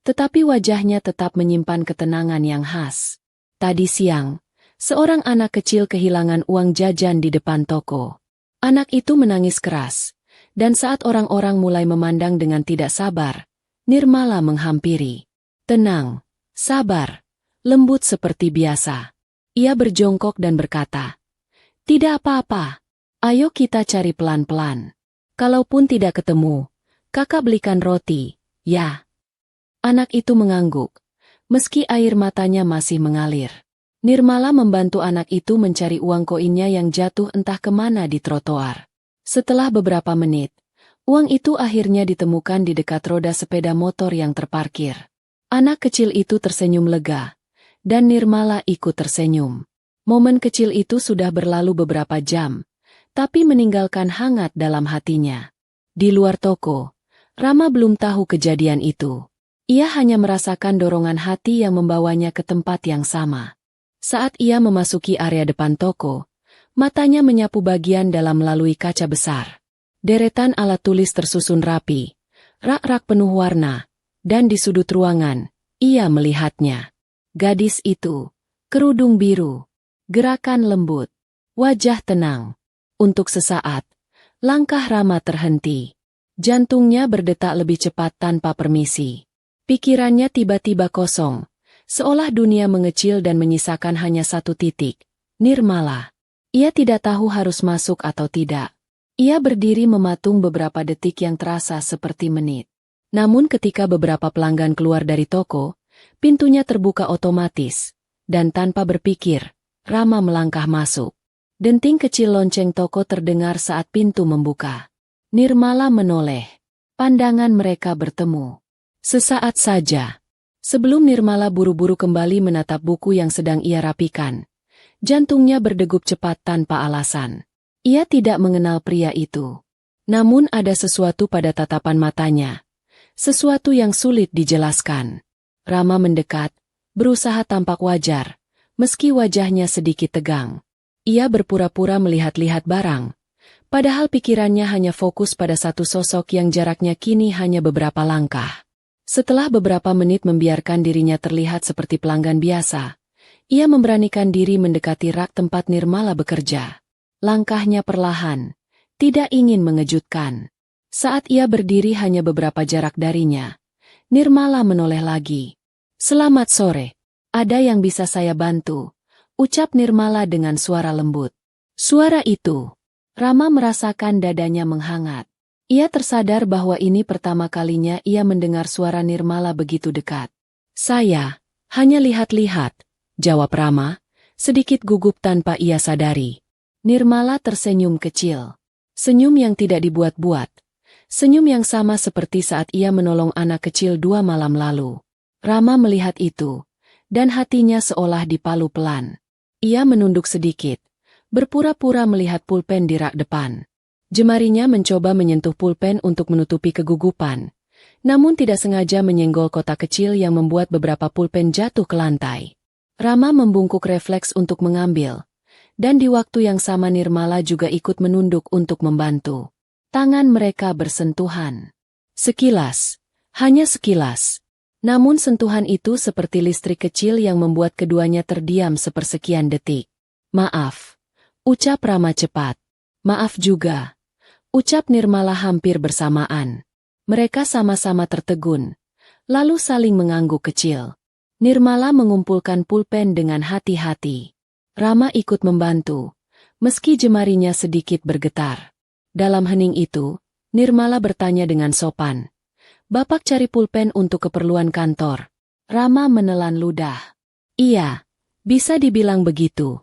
tetapi wajahnya tetap menyimpan ketenangan yang khas. Tadi siang, seorang anak kecil kehilangan uang jajan di depan toko. Anak itu menangis keras, Dan saat orang-orang mulai memandang dengan tidak sabar, Nirmala menghampiri. Tenang, sabar, lembut seperti biasa. Ia berjongkok dan berkata, "Tidak apa-apa, ayo kita cari pelan-pelan. Kalaupun tidak ketemu, kakak belikan roti, ya." Anak itu mengangguk, meski air matanya masih mengalir. Nirmala membantu anak itu mencari uang koinnya yang jatuh entah kemana di trotoar. Setelah beberapa menit, uang itu akhirnya ditemukan di dekat roda sepeda motor yang terparkir. Anak kecil itu tersenyum lega, dan Nirmala ikut tersenyum. Momen kecil itu sudah berlalu beberapa jam, tapi meninggalkan hangat dalam hatinya. Di luar toko, Rama belum tahu kejadian itu. Ia hanya merasakan dorongan hati yang membawanya ke tempat yang sama. Saat ia memasuki area depan toko, matanya menyapu bagian dalam melalui kaca besar. Deretan alat tulis tersusun rapi, rak-rak penuh warna, dan di sudut ruangan, ia melihatnya. Gadis itu, kerudung biru, gerakan lembut, wajah tenang. Untuk sesaat, langkah Rama terhenti. Jantungnya berdetak lebih cepat tanpa permisi. Pikirannya tiba-tiba kosong, seolah dunia mengecil dan menyisakan hanya satu titik, Nirmala. Ia tidak tahu harus masuk atau tidak. Ia berdiri mematung beberapa detik yang terasa seperti menit. Namun ketika beberapa pelanggan keluar dari toko, pintunya terbuka otomatis, dan tanpa berpikir, Rama melangkah masuk. Denting kecil lonceng toko terdengar saat pintu membuka. Nirmala menoleh. Pandangan mereka bertemu. Sesaat saja. Sebelum Nirmala buru-buru kembali menatap buku yang sedang ia rapikan, jantungnya berdegup cepat tanpa alasan. Ia tidak mengenal pria itu. Namun ada sesuatu pada tatapan matanya. Sesuatu yang sulit dijelaskan. Rama mendekat, berusaha tampak wajar, meski wajahnya sedikit tegang. Ia berpura-pura melihat-lihat barang, padahal pikirannya hanya fokus pada satu sosok yang jaraknya kini hanya beberapa langkah. Setelah beberapa menit membiarkan dirinya terlihat seperti pelanggan biasa, ia memberanikan diri mendekati rak tempat Nirmala bekerja. Langkahnya perlahan, tidak ingin mengejutkan. Saat ia berdiri hanya beberapa jarak darinya, Nirmala menoleh lagi. "Selamat sore, ada yang bisa saya bantu?" ucap Nirmala dengan suara lembut. Suara itu, Rama merasakan dadanya menghangat. Ia tersadar bahwa ini pertama kalinya ia mendengar suara Nirmala begitu dekat. "Saya hanya lihat-lihat," jawab Rama, sedikit gugup tanpa ia sadari. Nirmala tersenyum kecil. Senyum yang tidak dibuat-buat. Senyum yang sama seperti saat ia menolong anak kecil 2 malam lalu. Rama melihat itu, dan hatinya seolah dipalu pelan. Ia menunduk sedikit, berpura-pura melihat pulpen di rak depan. Jemarinya mencoba menyentuh pulpen untuk menutupi kegugupan, namun tidak sengaja menyenggol kotak kecil yang membuat beberapa pulpen jatuh ke lantai. Rama membungkuk refleks untuk mengambil, dan di waktu yang sama Nirmala juga ikut menunduk untuk membantu. Tangan mereka bersentuhan. Sekilas, hanya sekilas. Namun sentuhan itu seperti listrik kecil yang membuat keduanya terdiam sepersekian detik. "Maaf," ucap Rama cepat. "Maaf juga," ucap Nirmala hampir bersamaan. Mereka sama-sama tertegun, lalu saling mengangguk kecil. Nirmala mengumpulkan pulpen dengan hati-hati. Rama ikut membantu, meski jemarinya sedikit bergetar. Dalam hening itu, Nirmala bertanya dengan sopan, "Bapak cari pulpen untuk keperluan kantor?" Rama menelan ludah. "Iya, bisa dibilang begitu."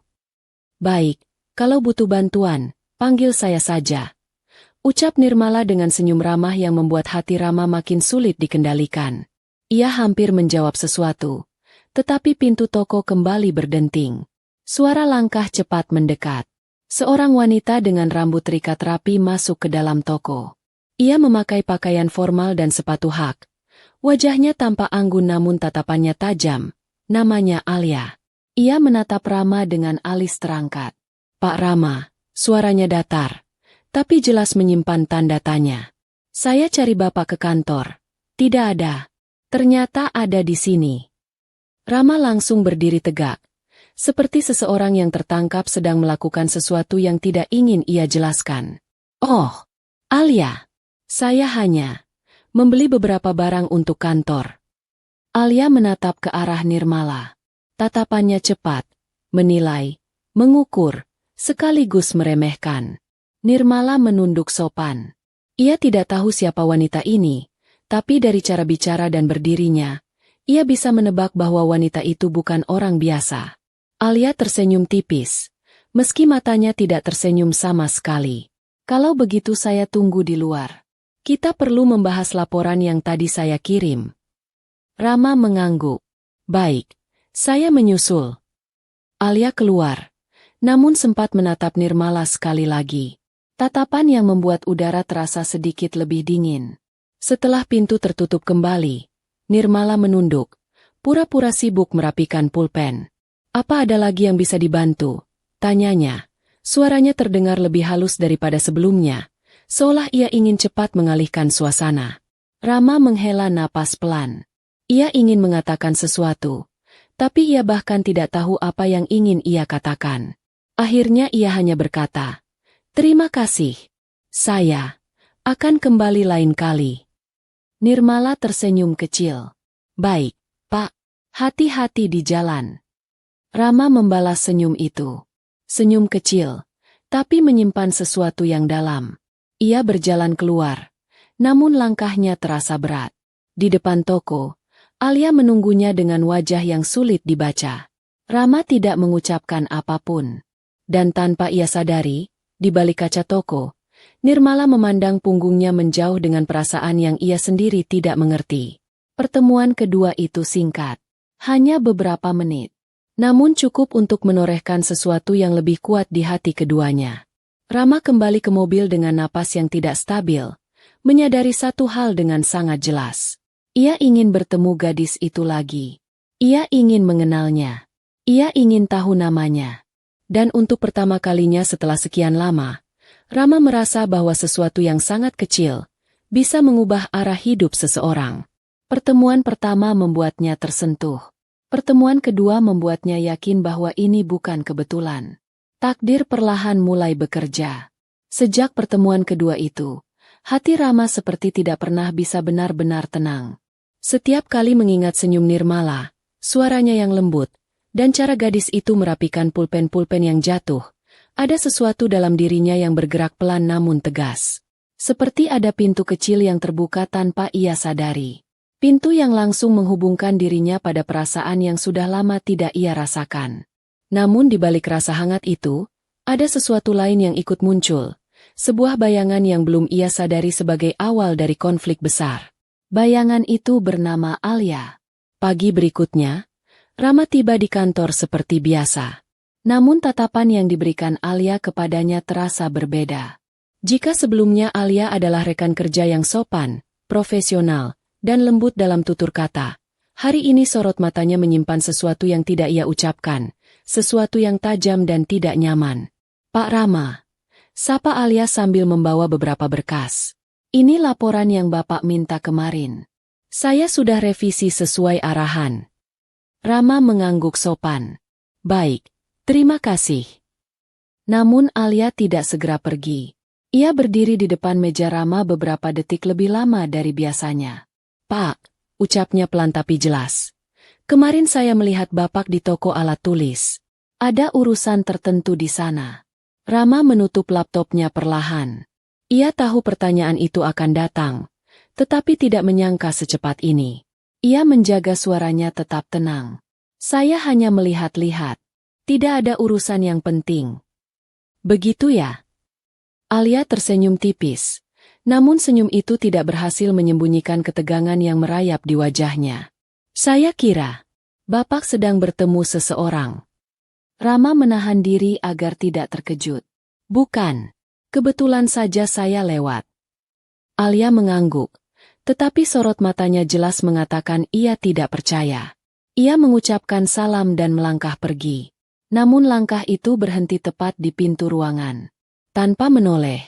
"Baik, kalau butuh bantuan, panggil saya saja," ucap Nirmala dengan senyum ramah yang membuat hati Rama makin sulit dikendalikan. Ia hampir menjawab sesuatu, tetapi pintu toko kembali berdenting. Suara langkah cepat mendekat. Seorang wanita dengan rambut terikat rapi masuk ke dalam toko. Ia memakai pakaian formal dan sepatu hak. Wajahnya tampak anggun namun tatapannya tajam. Namanya Alia. Ia menatap Rama dengan alis terangkat. "Pak Rama," suaranya datar, tapi jelas menyimpan tanda tanya. "Saya cari Bapak ke kantor." "Tidak ada." "Ternyata ada di sini." Rama langsung berdiri tegak, seperti seseorang yang tertangkap sedang melakukan sesuatu yang tidak ingin ia jelaskan. "Oh, Alia, saya hanya membeli beberapa barang untuk kantor. Alia menatap ke arah Nirmala. Tatapannya cepat, menilai, mengukur, sekaligus meremehkan. Nirmala menunduk sopan. Ia tidak tahu siapa wanita ini, tapi dari cara bicara dan berdirinya, ia bisa menebak bahwa wanita itu bukan orang biasa. Alia tersenyum tipis, meski matanya tidak tersenyum sama sekali. Kalau begitu saya tunggu di luar. Kita perlu membahas laporan yang tadi saya kirim. Rama mengangguk. Baik, saya menyusul. Alia keluar, namun sempat menatap Nirmala sekali lagi. Tatapan yang membuat udara terasa sedikit lebih dingin. Setelah pintu tertutup kembali, Nirmala menunduk, pura-pura sibuk merapikan pulpen. Apa ada lagi yang bisa dibantu? Tanyanya. Suaranya terdengar lebih halus daripada sebelumnya, seolah ia ingin cepat mengalihkan suasana. Rama menghela napas pelan. Ia ingin mengatakan sesuatu, tapi ia bahkan tidak tahu apa yang ingin ia katakan. Akhirnya ia hanya berkata, "Terima kasih. Saya akan kembali lain kali." Nirmala tersenyum kecil. "Baik, Pak. Hati-hati di jalan." Rama membalas senyum itu. Senyum kecil, tapi menyimpan sesuatu yang dalam. Ia berjalan keluar, namun langkahnya terasa berat. Di depan toko, Alia menunggunya dengan wajah yang sulit dibaca. Rama tidak mengucapkan apapun. Dan tanpa ia sadari, di balik kaca toko, Nirmala memandang punggungnya menjauh dengan perasaan yang ia sendiri tidak mengerti. Pertemuan kedua itu singkat. Hanya beberapa menit. Namun cukup untuk menorehkan sesuatu yang lebih kuat di hati keduanya. Rama kembali ke mobil dengan napas yang tidak stabil, menyadari satu hal dengan sangat jelas. Ia ingin bertemu gadis itu lagi. Ia ingin mengenalnya. Ia ingin tahu namanya. Dan untuk pertama kalinya setelah sekian lama, Rama merasa bahwa sesuatu yang sangat kecil bisa mengubah arah hidup seseorang. Pertemuan pertama membuatnya tersentuh. Pertemuan kedua membuatnya yakin bahwa ini bukan kebetulan. Takdir perlahan mulai bekerja. Sejak pertemuan kedua itu, hati Rama seperti tidak pernah bisa benar-benar tenang. Setiap kali mengingat senyum Nirmala, suaranya yang lembut, dan cara gadis itu merapikan pulpen-pulpen yang jatuh, ada sesuatu dalam dirinya yang bergerak pelan namun tegas. Seperti ada pintu kecil yang terbuka tanpa ia sadari. Pintu yang langsung menghubungkan dirinya pada perasaan yang sudah lama tidak ia rasakan. Namun di balik rasa hangat itu, ada sesuatu lain yang ikut muncul. Sebuah bayangan yang belum ia sadari sebagai awal dari konflik besar. Bayangan itu bernama Alia. Pagi berikutnya, Rama tiba di kantor seperti biasa. Namun tatapan yang diberikan Alia kepadanya terasa berbeda. Jika sebelumnya Alia adalah rekan kerja yang sopan, profesional, dan lembut dalam tutur kata, hari ini sorot matanya menyimpan sesuatu yang tidak ia ucapkan, sesuatu yang tajam dan tidak nyaman. "Pak Rama," sapa Alia sambil membawa beberapa berkas. "Ini laporan yang Bapak minta kemarin. Saya sudah revisi sesuai arahan." Rama mengangguk sopan. "Baik, terima kasih." Namun Alia tidak segera pergi. Ia berdiri di depan meja Rama beberapa detik lebih lama dari biasanya. "Pak," ucapnya pelan tapi jelas. "Kemarin saya melihat Bapak di toko alat tulis. Ada urusan tertentu di sana." Rama menutup laptopnya perlahan. Ia tahu pertanyaan itu akan datang, tetapi tidak menyangka secepat ini. Ia menjaga suaranya tetap tenang. "Saya hanya melihat-lihat. Tidak ada urusan yang penting." "Begitu ya?" Alia tersenyum tipis. Namun senyum itu tidak berhasil menyembunyikan ketegangan yang merayap di wajahnya. "Saya kira Bapak sedang bertemu seseorang." Rama menahan diri agar tidak terkejut. "Bukan. Kebetulan saja saya lewat." Alia mengangguk, tetapi sorot matanya jelas mengatakan ia tidak percaya. Ia mengucapkan salam dan melangkah pergi. Namun langkah itu berhenti tepat di pintu ruangan. Tanpa menoleh,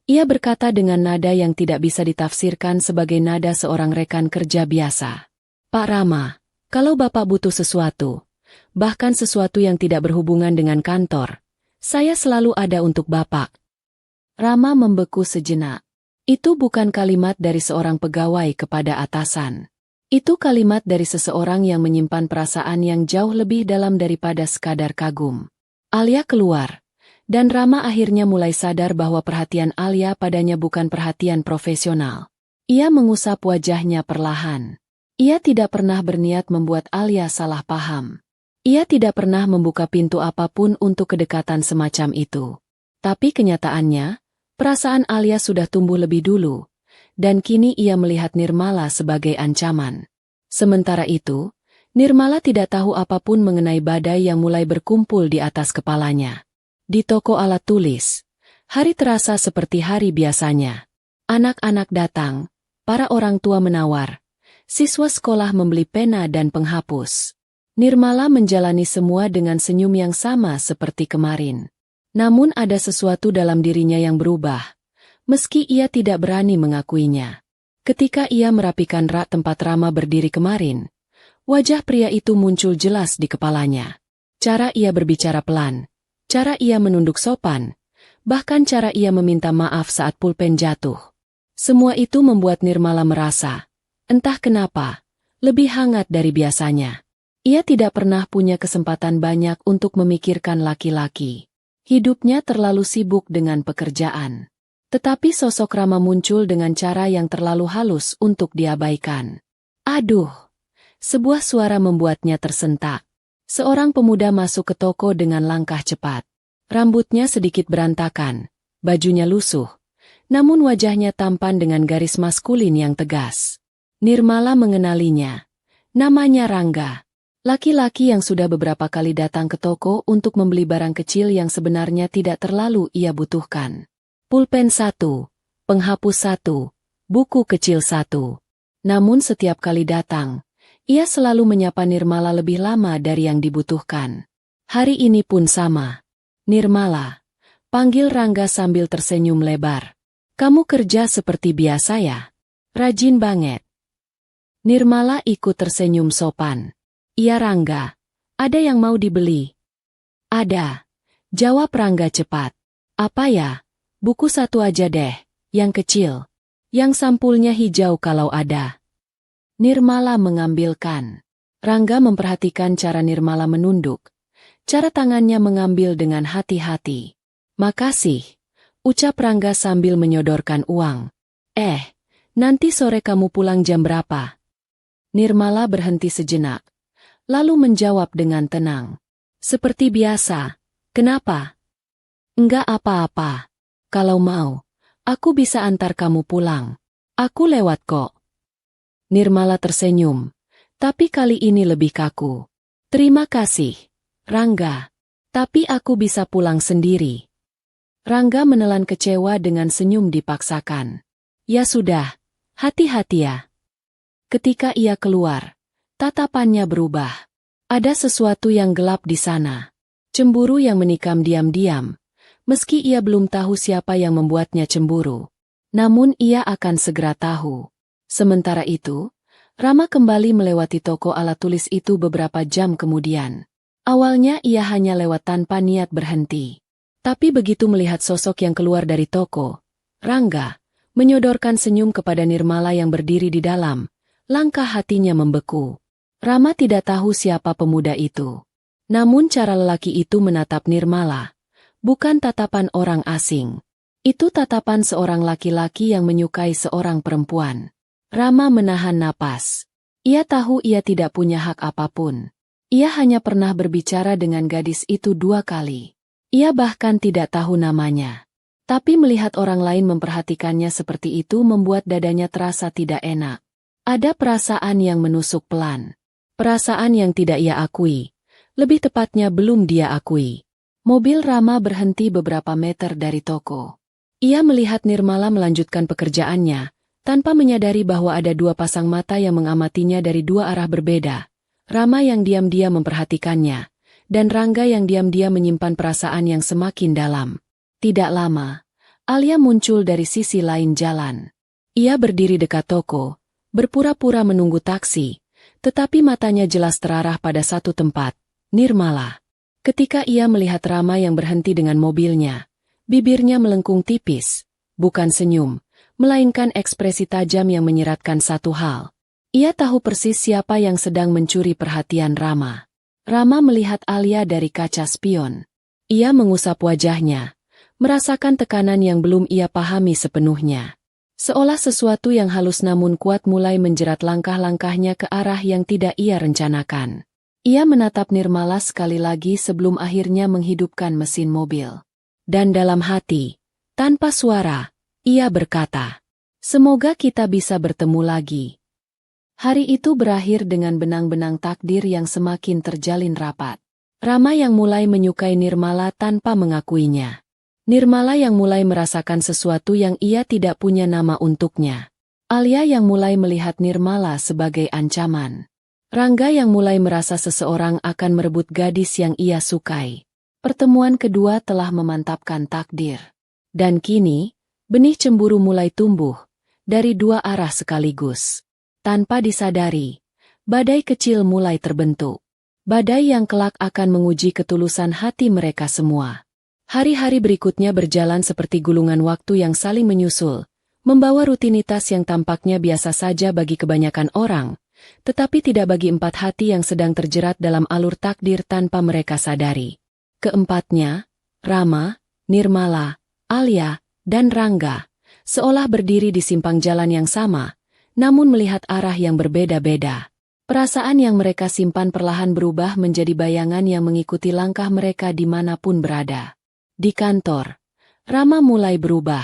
ia berkata dengan nada yang tidak bisa ditafsirkan sebagai nada seorang rekan kerja biasa. "Pak Rama, kalau Bapak butuh sesuatu, bahkan sesuatu yang tidak berhubungan dengan kantor, saya selalu ada untuk Bapak." Rama membeku sejenak. Itu bukan kalimat dari seorang pegawai kepada atasan. Itu kalimat dari seseorang yang menyimpan perasaan yang jauh lebih dalam daripada sekadar kagum. Alia keluar, dan Rama akhirnya mulai sadar bahwa perhatian Alia padanya bukan perhatian profesional. Ia mengusap wajahnya perlahan. Ia tidak pernah berniat membuat Alia salah paham. Ia tidak pernah membuka pintu apapun untuk kedekatan semacam itu. Tapi kenyataannya, perasaan Alia sudah tumbuh lebih dulu, dan kini ia melihat Nirmala sebagai ancaman. Sementara itu, Nirmala tidak tahu apapun mengenai badai yang mulai berkumpul di atas kepalanya. Di toko alat tulis, hari terasa seperti hari biasanya. Anak-anak datang, para orang tua menawar, siswa sekolah membeli pena dan penghapus. Nirmala menjalani semua dengan senyum yang sama seperti kemarin. Namun ada sesuatu dalam dirinya yang berubah, meski ia tidak berani mengakuinya. Ketika ia merapikan rak tempat Rama berdiri kemarin, wajah pria itu muncul jelas di kepalanya. Cara ia berbicara pelan, cara ia menunduk sopan, bahkan cara ia meminta maaf saat pulpen jatuh. Semua itu membuat Nirmala merasa, entah kenapa, lebih hangat dari biasanya. Ia tidak pernah punya kesempatan banyak untuk memikirkan laki-laki. Hidupnya terlalu sibuk dengan pekerjaan. Tetapi sosok Rama muncul dengan cara yang terlalu halus untuk diabaikan. Aduh! Sebuah suara membuatnya tersentak. Seorang pemuda masuk ke toko dengan langkah cepat. Rambutnya sedikit berantakan, bajunya lusuh, namun wajahnya tampan dengan garis maskulin yang tegas. Nirmala mengenalinya. Namanya Rangga. Laki-laki yang sudah beberapa kali datang ke toko untuk membeli barang kecil yang sebenarnya tidak terlalu ia butuhkan. Pulpen 1, penghapus 1, buku kecil 1. Namun setiap kali datang, ia selalu menyapa Nirmala lebih lama dari yang dibutuhkan. Hari ini pun sama. Nirmala, panggil Rangga sambil tersenyum lebar. Kamu kerja seperti biasa ya? Rajin banget. Nirmala ikut tersenyum sopan. Iya Rangga, ada yang mau dibeli? Ada, jawab Rangga cepat. Apa ya? Buku 1 aja deh, yang kecil. Yang sampulnya hijau kalau ada. Nirmala mengambilkan. Rangga memperhatikan cara Nirmala menunduk. Cara tangannya mengambil dengan hati-hati. Makasih, ucap Rangga sambil menyodorkan uang. Nanti sore kamu pulang jam berapa? Nirmala berhenti sejenak. Lalu menjawab dengan tenang. Seperti biasa. Kenapa? Enggak apa-apa. Kalau mau, aku bisa antar kamu pulang. Aku lewat kok. Nirmala tersenyum, tapi kali ini lebih kaku. Terima kasih, Rangga. Tapi aku bisa pulang sendiri. Rangga menelan kecewa dengan senyum dipaksakan. Ya sudah, hati-hati ya. Ketika ia keluar, tatapannya berubah. Ada sesuatu yang gelap di sana. Cemburu yang menikam diam-diam, meski ia belum tahu siapa yang membuatnya cemburu. Namun ia akan segera tahu. Sementara itu, Rama kembali melewati toko alat tulis itu beberapa jam kemudian. Awalnya ia hanya lewat tanpa niat berhenti. Tapi begitu melihat sosok yang keluar dari toko, Rangga menyodorkan senyum kepada Nirmala yang berdiri di dalam, langkah hatinya membeku. Rama tidak tahu siapa pemuda itu. Namun cara lelaki itu menatap Nirmala, bukan tatapan orang asing. Itu tatapan seorang laki-laki yang menyukai seorang perempuan. Rama menahan napas. Ia tahu ia tidak punya hak apapun. Ia hanya pernah berbicara dengan gadis itu 2 kali. Ia bahkan tidak tahu namanya. Tapi melihat orang lain memperhatikannya seperti itu membuat dadanya terasa tidak enak. Ada perasaan yang menusuk pelan. Perasaan yang tidak ia akui. Lebih tepatnya belum dia akui. Mobil Rama berhenti beberapa meter dari toko. Ia melihat Nirmala melanjutkan pekerjaannya, tanpa menyadari bahwa ada 2 pasang mata yang mengamatinya dari 2 arah berbeda. Rama yang diam-diam memperhatikannya, dan Rangga yang diam-diam menyimpan perasaan yang semakin dalam. Tidak lama, Alia muncul dari sisi lain jalan. Ia berdiri dekat toko, berpura-pura menunggu taksi, tetapi matanya jelas terarah pada satu tempat, Nirmala. Ketika ia melihat Rama yang berhenti dengan mobilnya, bibirnya melengkung tipis, bukan senyum, melainkan ekspresi tajam yang menyiratkan satu hal. Ia tahu persis siapa yang sedang mencuri perhatian Rama. Rama melihat Alia dari kaca spion. Ia mengusap wajahnya, merasakan tekanan yang belum ia pahami sepenuhnya. Seolah sesuatu yang halus namun kuat mulai menjerat langkah-langkahnya ke arah yang tidak ia rencanakan. Ia menatap Nirmala sekali lagi sebelum akhirnya menghidupkan mesin mobil. Dan dalam hati, tanpa suara, ia berkata, "Semoga kita bisa bertemu lagi." Hari itu berakhir dengan benang-benang takdir yang semakin terjalin rapat. Rama yang mulai menyukai Nirmala tanpa mengakuinya. Nirmala yang mulai merasakan sesuatu yang ia tidak punya nama untuknya. Alia yang mulai melihat Nirmala sebagai ancaman. Rangga yang mulai merasa seseorang akan merebut gadis yang ia sukai. Pertemuan kedua telah memantapkan takdir. Dan kini, benih cemburu mulai tumbuh, dari dua arah sekaligus. Tanpa disadari, badai kecil mulai terbentuk. Badai yang kelak akan menguji ketulusan hati mereka semua. Hari-hari berikutnya berjalan seperti gulungan waktu yang saling menyusul, membawa rutinitas yang tampaknya biasa saja bagi kebanyakan orang, tetapi tidak bagi empat hati yang sedang terjerat dalam alur takdir tanpa mereka sadari. Keempatnya, Rama, Nirmala, Alia, dan Rangga, seolah berdiri di simpang jalan yang sama, namun melihat arah yang berbeda-beda. Perasaan yang mereka simpan perlahan berubah menjadi bayangan yang mengikuti langkah mereka dimanapun berada. Di kantor, Rama mulai berubah.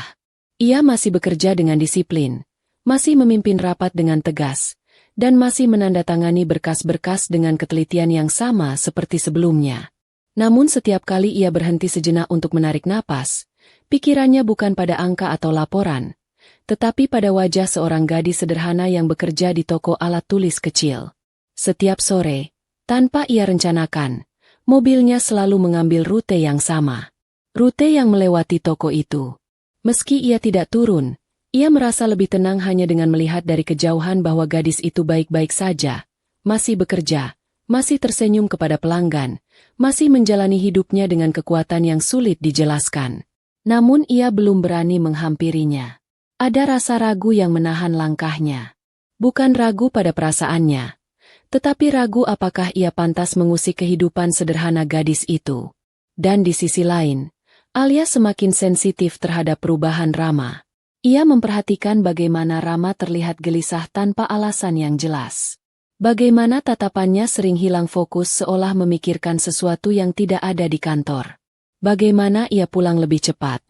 Ia masih bekerja dengan disiplin, masih memimpin rapat dengan tegas, dan masih menandatangani berkas-berkas dengan ketelitian yang sama seperti sebelumnya. Namun setiap kali ia berhenti sejenak untuk menarik napas, pikirannya bukan pada angka atau laporan, tetapi pada wajah seorang gadis sederhana yang bekerja di toko alat tulis kecil. Setiap sore, tanpa ia rencanakan, mobilnya selalu mengambil rute yang sama. Rute yang melewati toko itu. Meski ia tidak turun, ia merasa lebih tenang hanya dengan melihat dari kejauhan bahwa gadis itu baik-baik saja, masih bekerja, masih tersenyum kepada pelanggan, masih menjalani hidupnya dengan kekuatan yang sulit dijelaskan. Namun ia belum berani menghampirinya. Ada rasa ragu yang menahan langkahnya. Bukan ragu pada perasaannya, tetapi ragu apakah ia pantas mengusik kehidupan sederhana gadis itu. Dan di sisi lain, Alia semakin sensitif terhadap perubahan Rama. Ia memperhatikan bagaimana Rama terlihat gelisah tanpa alasan yang jelas. Bagaimana tatapannya sering hilang fokus seolah memikirkan sesuatu yang tidak ada di kantor. Bagaimana ia pulang lebih cepat,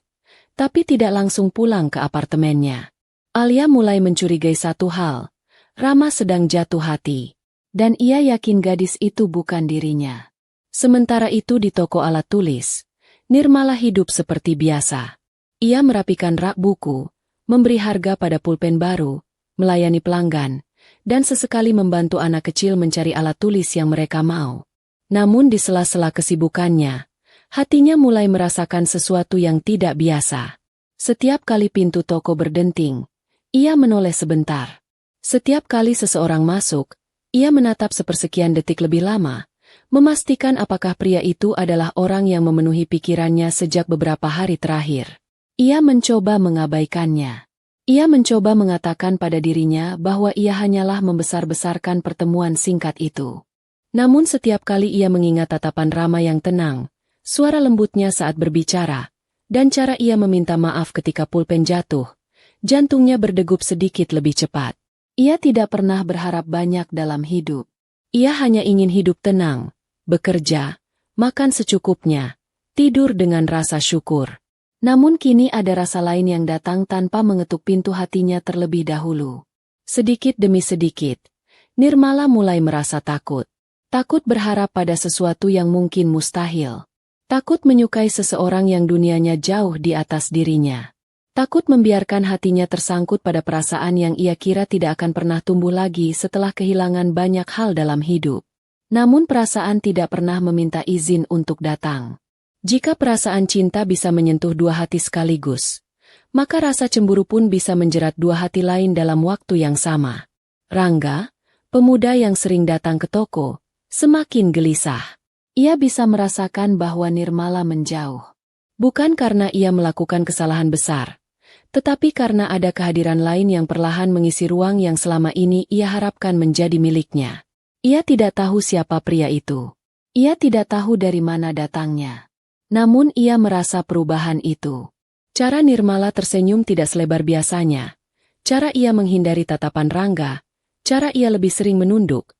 tapi tidak langsung pulang ke apartemennya. Alia mulai mencurigai satu hal, Rama sedang jatuh hati, dan ia yakin gadis itu bukan dirinya. Sementara itu di toko alat tulis, Nirmala hidup seperti biasa. Ia merapikan rak buku, memberi harga pada pulpen baru, melayani pelanggan, dan sesekali membantu anak kecil mencari alat tulis yang mereka mau. Namun di sela-sela kesibukannya, hatinya mulai merasakan sesuatu yang tidak biasa. Setiap kali pintu toko berdenting, ia menoleh sebentar. Setiap kali seseorang masuk, ia menatap sepersekian detik lebih lama, memastikan apakah pria itu adalah orang yang memenuhi pikirannya sejak beberapa hari terakhir. Ia mencoba mengabaikannya. Ia mencoba mengatakan pada dirinya bahwa ia hanyalah membesar-besarkan pertemuan singkat itu. Namun setiap kali ia mengingat tatapan Rama yang tenang, suara lembutnya saat berbicara, dan cara ia meminta maaf ketika pulpen jatuh, jantungnya berdegup sedikit lebih cepat. Ia tidak pernah berharap banyak dalam hidup. Ia hanya ingin hidup tenang, bekerja, makan secukupnya, tidur dengan rasa syukur. Namun kini ada rasa lain yang datang tanpa mengetuk pintu hatinya terlebih dahulu. Sedikit demi sedikit, Nirmala mulai merasa takut. Takut berharap pada sesuatu yang mungkin mustahil. Takut menyukai seseorang yang dunianya jauh di atas dirinya. Takut membiarkan hatinya tersangkut pada perasaan yang ia kira tidak akan pernah tumbuh lagi setelah kehilangan banyak hal dalam hidup. Namun perasaan tidak pernah meminta izin untuk datang. Jika perasaan cinta bisa menyentuh dua hati sekaligus, maka rasa cemburu pun bisa menjerat dua hati lain dalam waktu yang sama. Rangga, pemuda yang sering datang ke toko, semakin gelisah. Ia bisa merasakan bahwa Nirmala menjauh. Bukan karena ia melakukan kesalahan besar, tetapi karena ada kehadiran lain yang perlahan mengisi ruang yang selama ini ia harapkan menjadi miliknya. Ia tidak tahu siapa pria itu. Ia tidak tahu dari mana datangnya. Namun ia merasa perubahan itu. Cara Nirmala tersenyum tidak selebar biasanya. Cara ia menghindari tatapan Rangga. Cara ia lebih sering menunduk.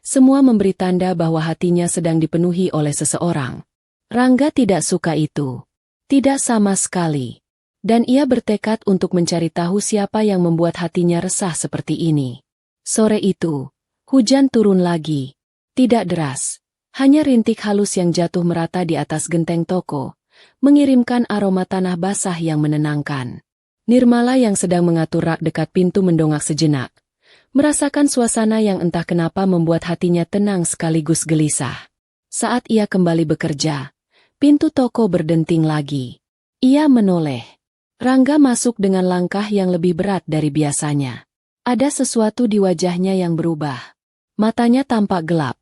Semua memberi tanda bahwa hatinya sedang dipenuhi oleh seseorang. Rangga tidak suka itu. Tidak sama sekali. Dan ia bertekad untuk mencari tahu siapa yang membuat hatinya resah seperti ini. Sore itu, hujan turun lagi. Tidak deras. Hanya rintik halus yang jatuh merata di atas genteng toko, mengirimkan aroma tanah basah yang menenangkan. Nirmala yang sedang mengatur rak dekat pintu mendongak sejenak. Merasakan suasana yang entah kenapa membuat hatinya tenang sekaligus gelisah. Saat ia kembali bekerja, pintu toko berdenting lagi. Ia menoleh. Rangga masuk dengan langkah yang lebih berat dari biasanya. Ada sesuatu di wajahnya yang berubah. Matanya tampak gelap.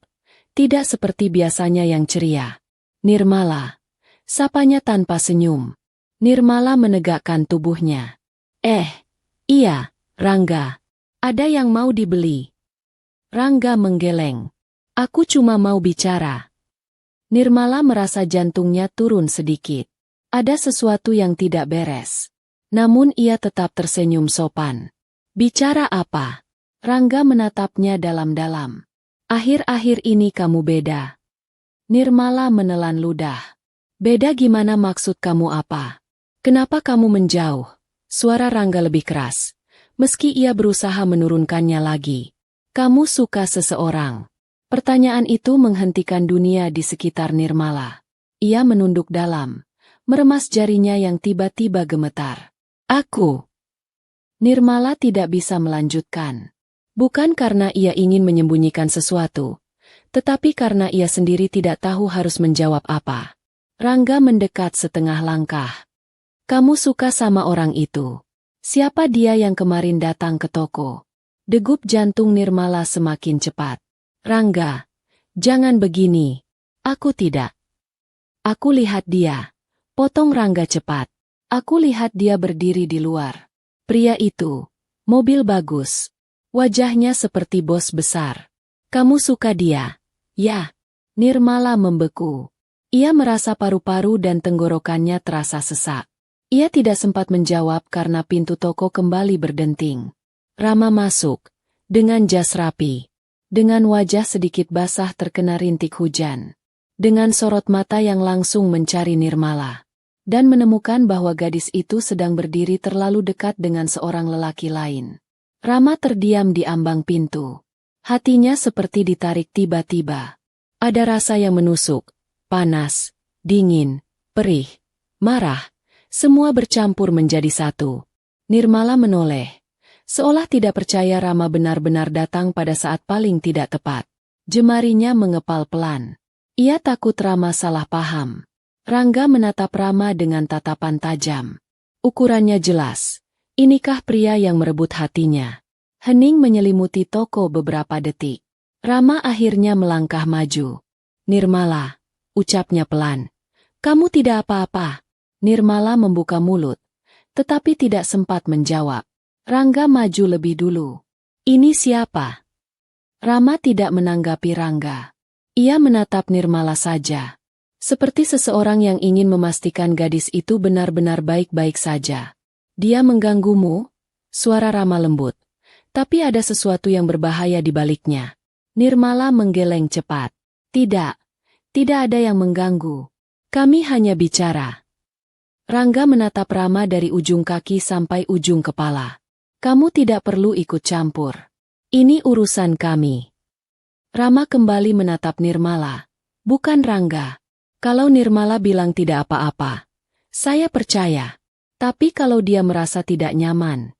Tidak seperti biasanya yang ceria. Nirmala. Sapanya tanpa senyum. Nirmala menegakkan tubuhnya. Iya, Rangga. Ada yang mau dibeli. Rangga menggeleng. Aku cuma mau bicara. Nirmala merasa jantungnya turun sedikit. Ada sesuatu yang tidak beres. Namun ia tetap tersenyum sopan. Bicara apa? Rangga menatapnya dalam-dalam. Akhir-akhir ini kamu beda. Nirmala menelan ludah. Beda gimana maksud kamu apa? Kenapa kamu menjauh? Suara Rangga lebih keras. Meski ia berusaha menurunkannya lagi. Kamu suka seseorang. Pertanyaan itu menghentikan dunia di sekitar Nirmala. Ia menunduk dalam. Meremas jarinya yang tiba-tiba gemetar. Aku. Nirmala tidak bisa melanjutkan. Bukan karena ia ingin menyembunyikan sesuatu, tetapi karena ia sendiri tidak tahu harus menjawab apa. Rangga mendekat setengah langkah. Kamu suka sama orang itu? Siapa dia yang kemarin datang ke toko? Degup jantung Nirmala semakin cepat. Rangga, jangan begini. Aku tidak. Aku lihat dia. Potong Rangga cepat. Aku lihat dia berdiri di luar. Pria itu. Mobil bagus. Wajahnya seperti bos besar. Kamu suka dia? Ya. Nirmala membeku. Ia merasa paru-paru dan tenggorokannya terasa sesak. Ia tidak sempat menjawab karena pintu toko kembali berdenting. Rama masuk. Dengan jas rapi. Dengan wajah sedikit basah terkena rintik hujan. Dengan sorot mata yang langsung mencari Nirmala. Dan menemukan bahwa gadis itu sedang berdiri terlalu dekat dengan seorang lelaki lain. Rama terdiam di ambang pintu. Hatinya seperti ditarik tiba-tiba. Ada rasa yang menusuk, panas, dingin, perih, marah, semua bercampur menjadi satu. Nirmala menoleh, seolah tidak percaya Rama benar-benar datang pada saat paling tidak tepat. Jemarinya mengepal pelan. Ia takut Rama salah paham. Rangga menatap Rama dengan tatapan tajam. Ukurannya jelas. Inikah pria yang merebut hatinya? Hening menyelimuti toko beberapa detik. Rama akhirnya melangkah maju. Nirmala, ucapnya pelan. Kamu tidak apa-apa. Nirmala membuka mulut, tetapi tidak sempat menjawab. Rangga maju lebih dulu. Ini siapa? Rama tidak menanggapi Rangga. Ia menatap Nirmala saja. Seperti seseorang yang ingin memastikan gadis itu benar-benar baik-baik saja. Dia mengganggumu? Suara Rama lembut. Tapi ada sesuatu yang berbahaya di baliknya. Nirmala menggeleng cepat. Tidak. Tidak ada yang mengganggu. Kami hanya bicara. Rangga menatap Rama dari ujung kaki sampai ujung kepala. Kamu tidak perlu ikut campur. Ini urusan kami. Rama kembali menatap Nirmala. Bukan Rangga. Kalau Nirmala bilang tidak apa-apa, saya percaya. Tapi kalau dia merasa tidak nyaman.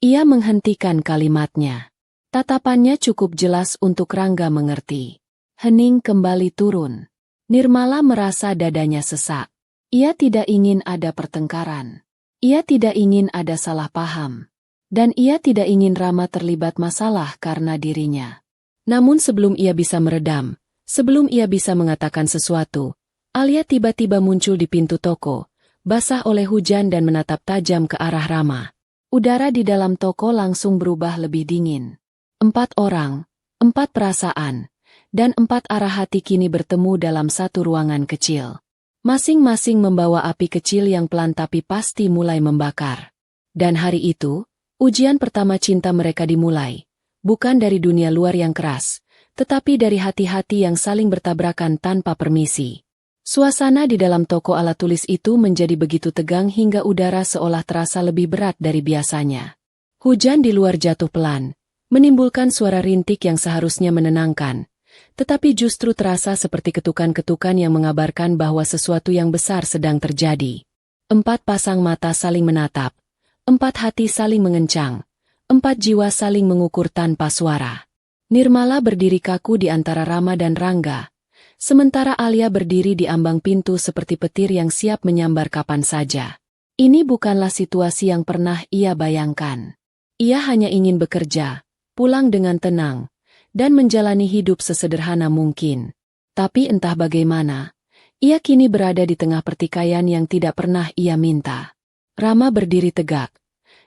Ia menghentikan kalimatnya. Tatapannya cukup jelas untuk Rangga mengerti. Hening kembali turun. Nirmala merasa dadanya sesak. Ia tidak ingin ada pertengkaran. Ia tidak ingin ada salah paham. Dan ia tidak ingin Rama terlibat masalah karena dirinya. Namun sebelum ia bisa meredam, sebelum ia bisa mengatakan sesuatu, Alia tiba-tiba muncul di pintu toko, basah oleh hujan dan menatap tajam ke arah Rama. Udara di dalam toko langsung berubah lebih dingin. 4 orang, 4 perasaan, dan 4 arah hati kini bertemu dalam satu ruangan kecil. Masing-masing membawa api kecil yang pelan tapi pasti mulai membakar. Dan hari itu, ujian pertama cinta mereka dimulai. Bukan dari dunia luar yang keras, tetapi dari hati-hati yang saling bertabrakan tanpa permisi. Suasana di dalam toko alat tulis itu menjadi begitu tegang hingga udara seolah terasa lebih berat dari biasanya. Hujan di luar jatuh pelan, menimbulkan suara rintik yang seharusnya menenangkan, tetapi justru terasa seperti ketukan-ketukan yang mengabarkan bahwa sesuatu yang besar sedang terjadi. 4 pasang mata saling menatap, 4 hati saling mengencang, 4 jiwa saling mengukur tanpa suara. Nirmala berdiri kaku di antara Rama dan Rangga, sementara Alia berdiri di ambang pintu seperti petir yang siap menyambar kapan saja. Ini bukanlah situasi yang pernah ia bayangkan. Ia hanya ingin bekerja, pulang dengan tenang, dan menjalani hidup sesederhana mungkin. Tapi entah bagaimana, ia kini berada di tengah pertikaian yang tidak pernah ia minta. Rama berdiri tegak,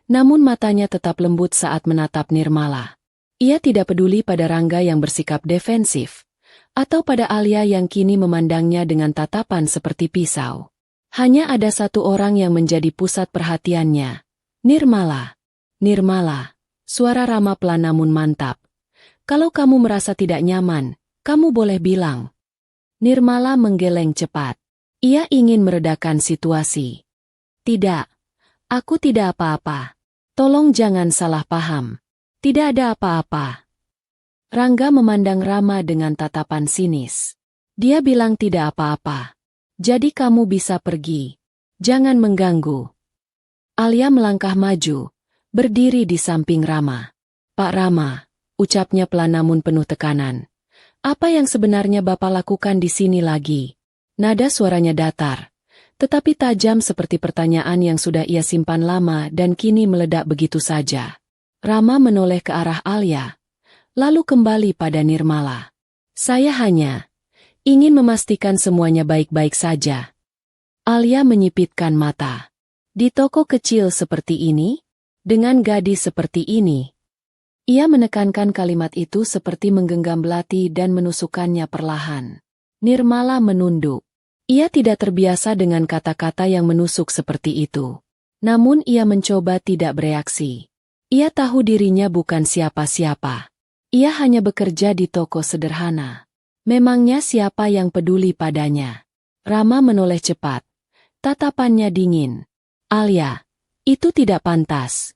namun matanya tetap lembut saat menatap Nirmala. Ia tidak peduli pada Rangga yang bersikap defensif, atau pada Alia yang kini memandangnya dengan tatapan seperti pisau. Hanya ada satu orang yang menjadi pusat perhatiannya. Nirmala. Nirmala. Suara Rama pelan namun mantap. Kalau kamu merasa tidak nyaman, kamu boleh bilang. Nirmala menggeleng cepat. Ia ingin meredakan situasi. Tidak. Aku tidak apa-apa. Tolong jangan salah paham. Tidak ada apa-apa. Rangga memandang Rama dengan tatapan sinis. Dia bilang tidak apa-apa. Jadi kamu bisa pergi. Jangan mengganggu. Alia melangkah maju, berdiri di samping Rama. Pak Rama, ucapnya pelan namun penuh tekanan. Apa yang sebenarnya Bapak lakukan di sini lagi? Nada suaranya datar, tetapi tajam seperti pertanyaan yang sudah ia simpan lama dan kini meledak begitu saja. Rama menoleh ke arah Alia, lalu kembali pada Nirmala. Saya hanya ingin memastikan semuanya baik-baik saja. Alia menyipitkan mata. Di toko kecil seperti ini, dengan gadis seperti ini. Ia menekankan kalimat itu seperti menggenggam belati dan menusukkannya perlahan. Nirmala menunduk. Ia tidak terbiasa dengan kata-kata yang menusuk seperti itu. Namun ia mencoba tidak bereaksi. Ia tahu dirinya bukan siapa-siapa. Ia hanya bekerja di toko sederhana. Memangnya siapa yang peduli padanya? Rama menoleh cepat. Tatapannya dingin. Alia, itu tidak pantas.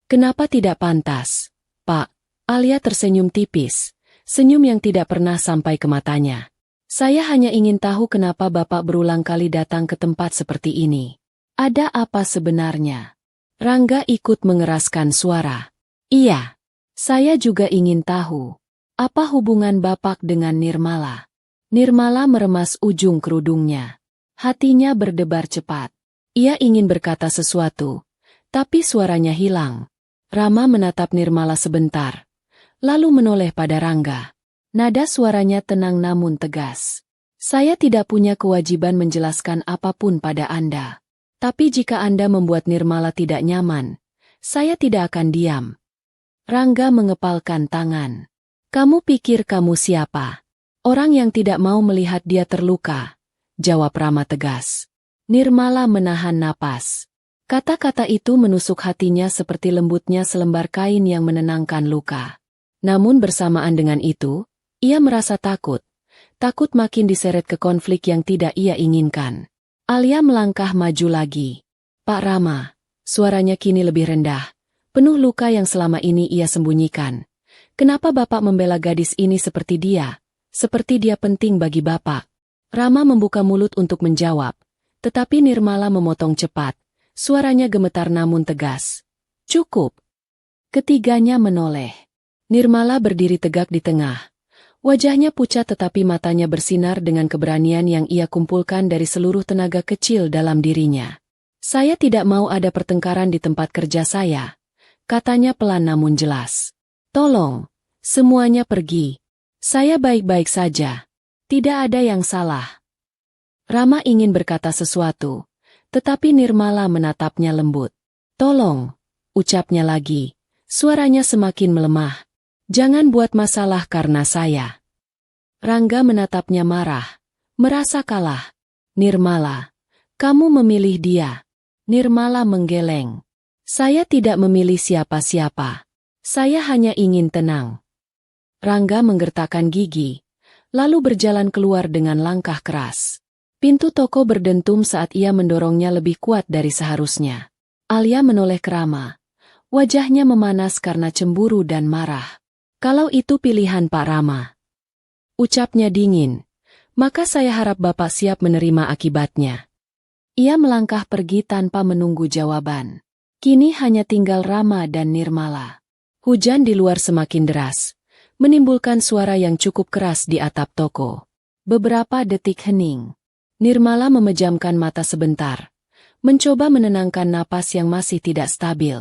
Kenapa tidak pantas? Pak, Alia tersenyum tipis. Senyum yang tidak pernah sampai ke matanya. Saya hanya ingin tahu kenapa Bapak berulang kali datang ke tempat seperti ini. Ada apa sebenarnya? Rangga ikut mengeraskan suara. Iya. Saya juga ingin tahu, apa hubungan Bapak dengan Nirmala? Nirmala meremas ujung kerudungnya. Hatinya berdebar cepat. Ia ingin berkata sesuatu, tapi suaranya hilang. Rama menatap Nirmala sebentar, lalu menoleh pada Rangga. Nada suaranya tenang namun tegas. Saya tidak punya kewajiban menjelaskan apapun pada Anda. Tapi jika Anda membuat Nirmala tidak nyaman, saya tidak akan diam. Rangga mengepalkan tangan. Kamu pikir kamu siapa? Orang yang tidak mau melihat dia terluka, jawab Rama tegas. Nirmala menahan napas. Kata-kata itu menusuk hatinya seperti lembutnya selembar kain yang menenangkan luka. Namun bersamaan dengan itu, ia merasa takut. Takut makin diseret ke konflik yang tidak ia inginkan. Alia melangkah maju lagi. Pak Rama, suaranya kini lebih rendah. Penuh luka yang selama ini ia sembunyikan. Kenapa Bapak membela gadis ini seperti dia? Seperti dia penting bagi Bapak. Rama membuka mulut untuk menjawab. Tetapi Nirmala memotong cepat. Suaranya gemetar namun tegas. Cukup. Ketiganya menoleh. Nirmala berdiri tegak di tengah. Wajahnya pucat tetapi matanya bersinar dengan keberanian yang ia kumpulkan dari seluruh tenaga kecil dalam dirinya. Saya tidak mau ada pertengkaran di tempat kerja saya. Katanya pelan namun jelas. Tolong, semuanya pergi. Saya baik-baik saja. Tidak ada yang salah. Rama ingin berkata sesuatu, Tetapi Nirmala menatapnya lembut. "Tolong," ucapnya lagi. Suaranya semakin melemah. "Jangan buat masalah karena saya." Rangga menatapnya marah. Merasa kalah. "Nirmala, kamu memilih dia." Nirmala menggeleng. "Saya tidak memilih siapa-siapa. Saya hanya ingin tenang." Rangga menggertakkan gigi, lalu berjalan keluar dengan langkah keras. Pintu toko berdentum saat ia mendorongnya lebih kuat dari seharusnya. Alia menoleh ke Rama. Wajahnya memanas karena cemburu dan marah. "Kalau itu pilihan Pak Rama," ucapnya dingin, "maka saya harap Bapak siap menerima akibatnya." Ia melangkah pergi tanpa menunggu jawaban. Kini hanya tinggal Rama dan Nirmala. Hujan di luar semakin deras, menimbulkan suara yang cukup keras di atap toko. Beberapa detik hening. Nirmala memejamkan mata sebentar, mencoba menenangkan napas yang masih tidak stabil.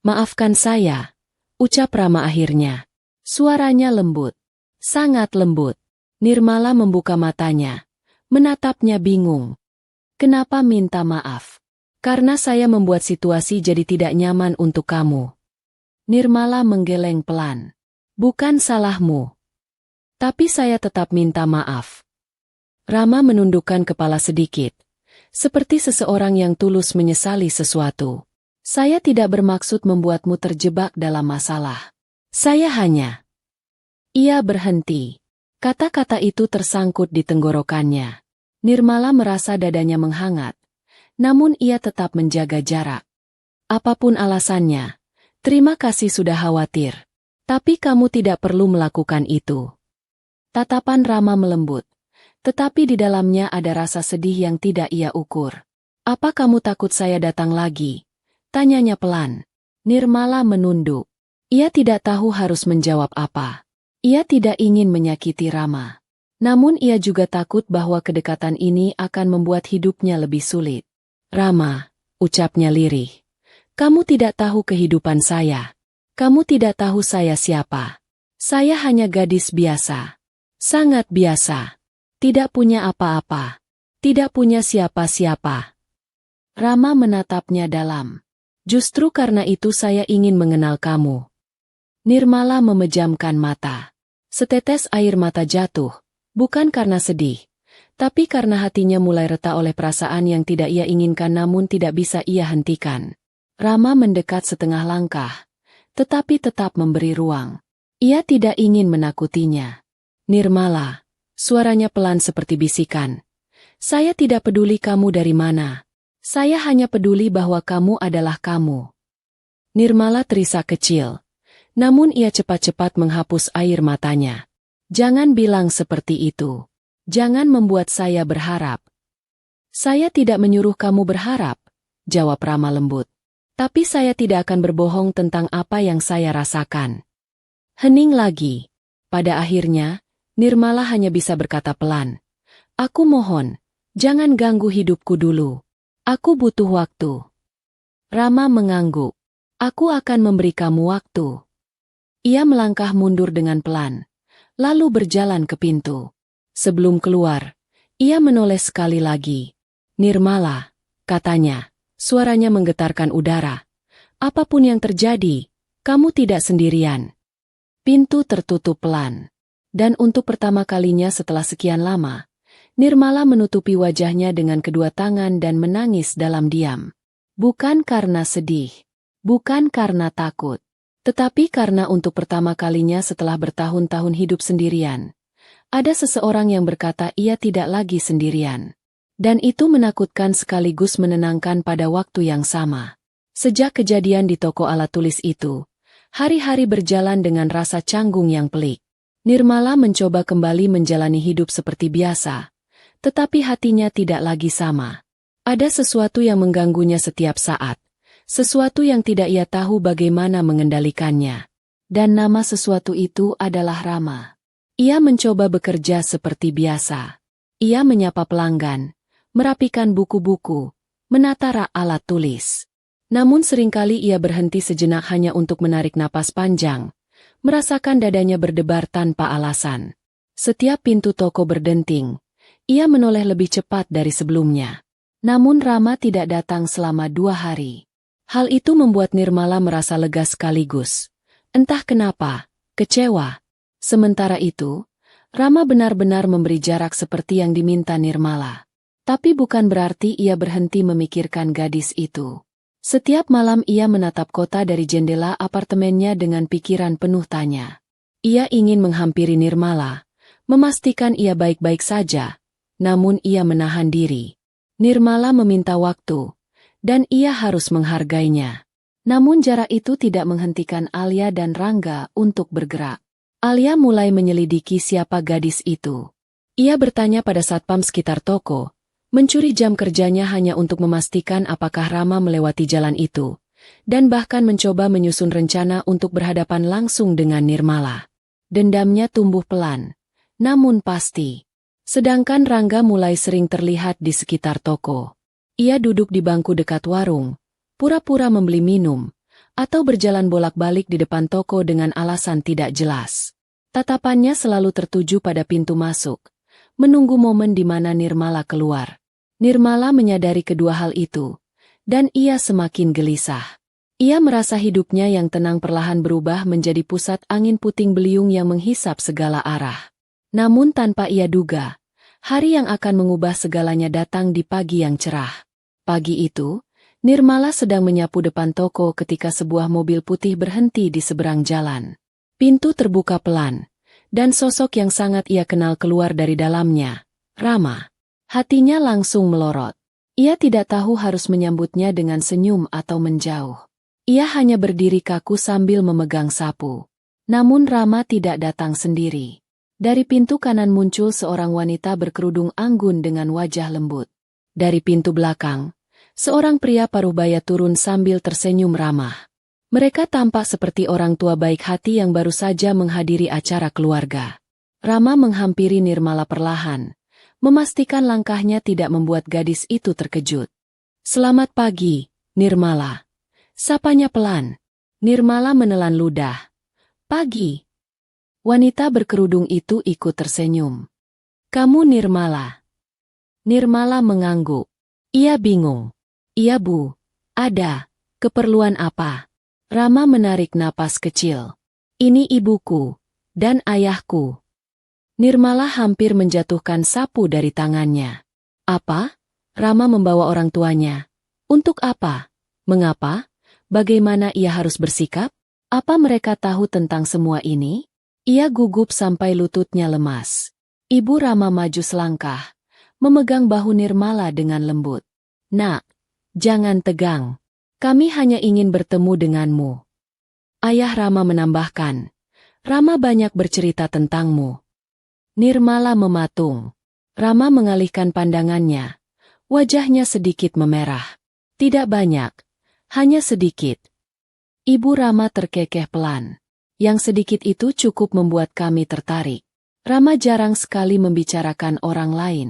"Maafkan saya," ucap Rama akhirnya. Suaranya lembut, sangat lembut. Nirmala membuka matanya, menatapnya bingung. "Kenapa minta maaf?" "Karena saya membuat situasi jadi tidak nyaman untuk kamu." Nirmala menggeleng pelan. "Bukan salahmu. Tapi saya tetap minta maaf." Rama menundukkan kepala sedikit, seperti seseorang yang tulus menyesali sesuatu. "Saya tidak bermaksud membuatmu terjebak dalam masalah. Saya hanya..." Ia berhenti. Kata-kata itu tersangkut di tenggorokannya. Nirmala merasa dadanya menghangat, namun ia tetap menjaga jarak. "Apapun alasannya, terima kasih sudah khawatir. Tapi kamu tidak perlu melakukan itu." Tatapan Rama melembut, tetapi di dalamnya ada rasa sedih yang tidak ia ukur. "Apa kamu takut saya datang lagi?" tanyanya pelan. Nirmala menunduk. Ia tidak tahu harus menjawab apa. Ia tidak ingin menyakiti Rama. Namun ia juga takut bahwa kedekatan ini akan membuat hidupnya lebih sulit. "Rama," ucapnya lirih, "kamu tidak tahu kehidupan saya. Kamu tidak tahu saya siapa. Saya hanya gadis biasa. Sangat biasa. Tidak punya apa-apa. Tidak punya siapa-siapa." Rama menatapnya dalam. "Justru karena itu saya ingin mengenal kamu." Nirmala memejamkan mata. Setetes air mata jatuh, bukan karena sedih, tapi karena hatinya mulai retak oleh perasaan yang tidak ia inginkan namun tidak bisa ia hentikan. Rama mendekat setengah langkah, tetapi tetap memberi ruang. Ia tidak ingin menakutinya. "Nirmala," suaranya pelan seperti bisikan, "saya tidak peduli kamu dari mana. Saya hanya peduli bahwa kamu adalah kamu." Nirmala terisak kecil, namun ia cepat-cepat menghapus air matanya. "Jangan bilang seperti itu. Jangan membuat saya berharap." "Saya tidak menyuruh kamu berharap," jawab Rama lembut. "Tapi saya tidak akan berbohong tentang apa yang saya rasakan." Hening lagi. Pada akhirnya, Nirmala hanya bisa berkata pelan, "Aku mohon, jangan ganggu hidupku dulu. Aku butuh waktu." Rama mengangguk. "Aku akan memberi kamu waktu." Ia melangkah mundur dengan pelan, lalu berjalan ke pintu. Sebelum keluar, ia menoleh sekali lagi. "Nirmala," katanya, suaranya menggetarkan udara. "Apapun yang terjadi, kamu tidak sendirian." Pintu tertutup pelan. Dan untuk pertama kalinya setelah sekian lama, Nirmala menutupi wajahnya dengan kedua tangan dan menangis dalam diam. Bukan karena sedih, bukan karena takut, tetapi karena untuk pertama kalinya setelah bertahun-tahun hidup sendirian, ada seseorang yang berkata ia tidak lagi sendirian. Dan itu menakutkan sekaligus menenangkan pada waktu yang sama. Sejak kejadian di toko alat tulis itu, hari-hari berjalan dengan rasa canggung yang pelik. Nirmala mencoba kembali menjalani hidup seperti biasa, tetapi hatinya tidak lagi sama. Ada sesuatu yang mengganggunya setiap saat, sesuatu yang tidak ia tahu bagaimana mengendalikannya. Dan nama sesuatu itu adalah Rama. Ia mencoba bekerja seperti biasa. Ia menyapa pelanggan, merapikan buku-buku, menata rak alat tulis. Namun seringkali ia berhenti sejenak hanya untuk menarik napas panjang, merasakan dadanya berdebar tanpa alasan. Setiap pintu toko berdenting, ia menoleh lebih cepat dari sebelumnya. Namun Rama tidak datang selama 2 hari. Hal itu membuat Nirmala merasa lega sekaligus. Entah kenapa, kecewa. Sementara itu, Rama benar-benar memberi jarak seperti yang diminta Nirmala. Tapi bukan berarti ia berhenti memikirkan gadis itu. Setiap malam ia menatap kota dari jendela apartemennya dengan pikiran penuh tanya. Ia ingin menghampiri Nirmala, memastikan ia baik-baik saja, namun ia menahan diri. Nirmala meminta waktu, dan ia harus menghargainya. Namun jarak itu tidak menghentikan Alia dan Rangga untuk bergerak. Alia mulai menyelidiki siapa gadis itu. Ia bertanya pada satpam sekitar toko, mencuri jam kerjanya hanya untuk memastikan apakah Rama melewati jalan itu, dan bahkan mencoba menyusun rencana untuk berhadapan langsung dengan Nirmala. Dendamnya tumbuh pelan, namun pasti. Sedangkan Rangga mulai sering terlihat di sekitar toko. Ia duduk di bangku dekat warung, pura-pura membeli minum, atau berjalan bolak-balik di depan toko dengan alasan tidak jelas. Tatapannya selalu tertuju pada pintu masuk, menunggu momen di mana Nirmala keluar. Nirmala menyadari kedua hal itu, dan ia semakin gelisah. Ia merasa hidupnya yang tenang perlahan berubah menjadi pusat angin puting beliung yang menghisap segala arah. Namun tanpa ia duga, hari yang akan mengubah segalanya datang di pagi yang cerah. Pagi itu, Nirmala sedang menyapu depan toko ketika sebuah mobil putih berhenti di seberang jalan. Pintu terbuka pelan, dan sosok yang sangat ia kenal keluar dari dalamnya, Rama. Hatinya langsung melorot. Ia tidak tahu harus menyambutnya dengan senyum atau menjauh. Ia hanya berdiri kaku sambil memegang sapu. Namun Rama tidak datang sendiri. Dari pintu kanan muncul seorang wanita berkerudung anggun dengan wajah lembut. Dari pintu belakang, seorang pria parubaya turun sambil tersenyum ramah. Mereka tampak seperti orang tua baik hati yang baru saja menghadiri acara keluarga. Rama menghampiri Nirmala perlahan, memastikan langkahnya tidak membuat gadis itu terkejut. "Selamat pagi, Nirmala." Sapanya pelan. Nirmala menelan ludah. "Pagi." Wanita berkerudung itu ikut tersenyum. "Kamu Nirmala?" Nirmala mengangguk. Ia bingung. "Iya Bu. Ada. Keperluan apa?" Rama menarik napas kecil. "Ini ibuku. Dan ayahku." Nirmala hampir menjatuhkan sapu dari tangannya. "Apa?" Rama membawa orang tuanya. "Untuk apa? Mengapa? Bagaimana ia harus bersikap? Apa mereka tahu tentang semua ini?" Ia gugup sampai lututnya lemas. Ibu Rama maju selangkah, memegang bahu Nirmala dengan lembut. "Nak, jangan tegang. Kami hanya ingin bertemu denganmu." Ayah Rama menambahkan, "Rama banyak bercerita tentangmu." Nirmala mematung. Rama mengalihkan pandangannya. Wajahnya sedikit memerah. "Tidak banyak. Hanya sedikit." Ibu Rama terkekeh pelan. "Yang sedikit itu cukup membuat kami tertarik." Rama jarang sekali membicarakan orang lain,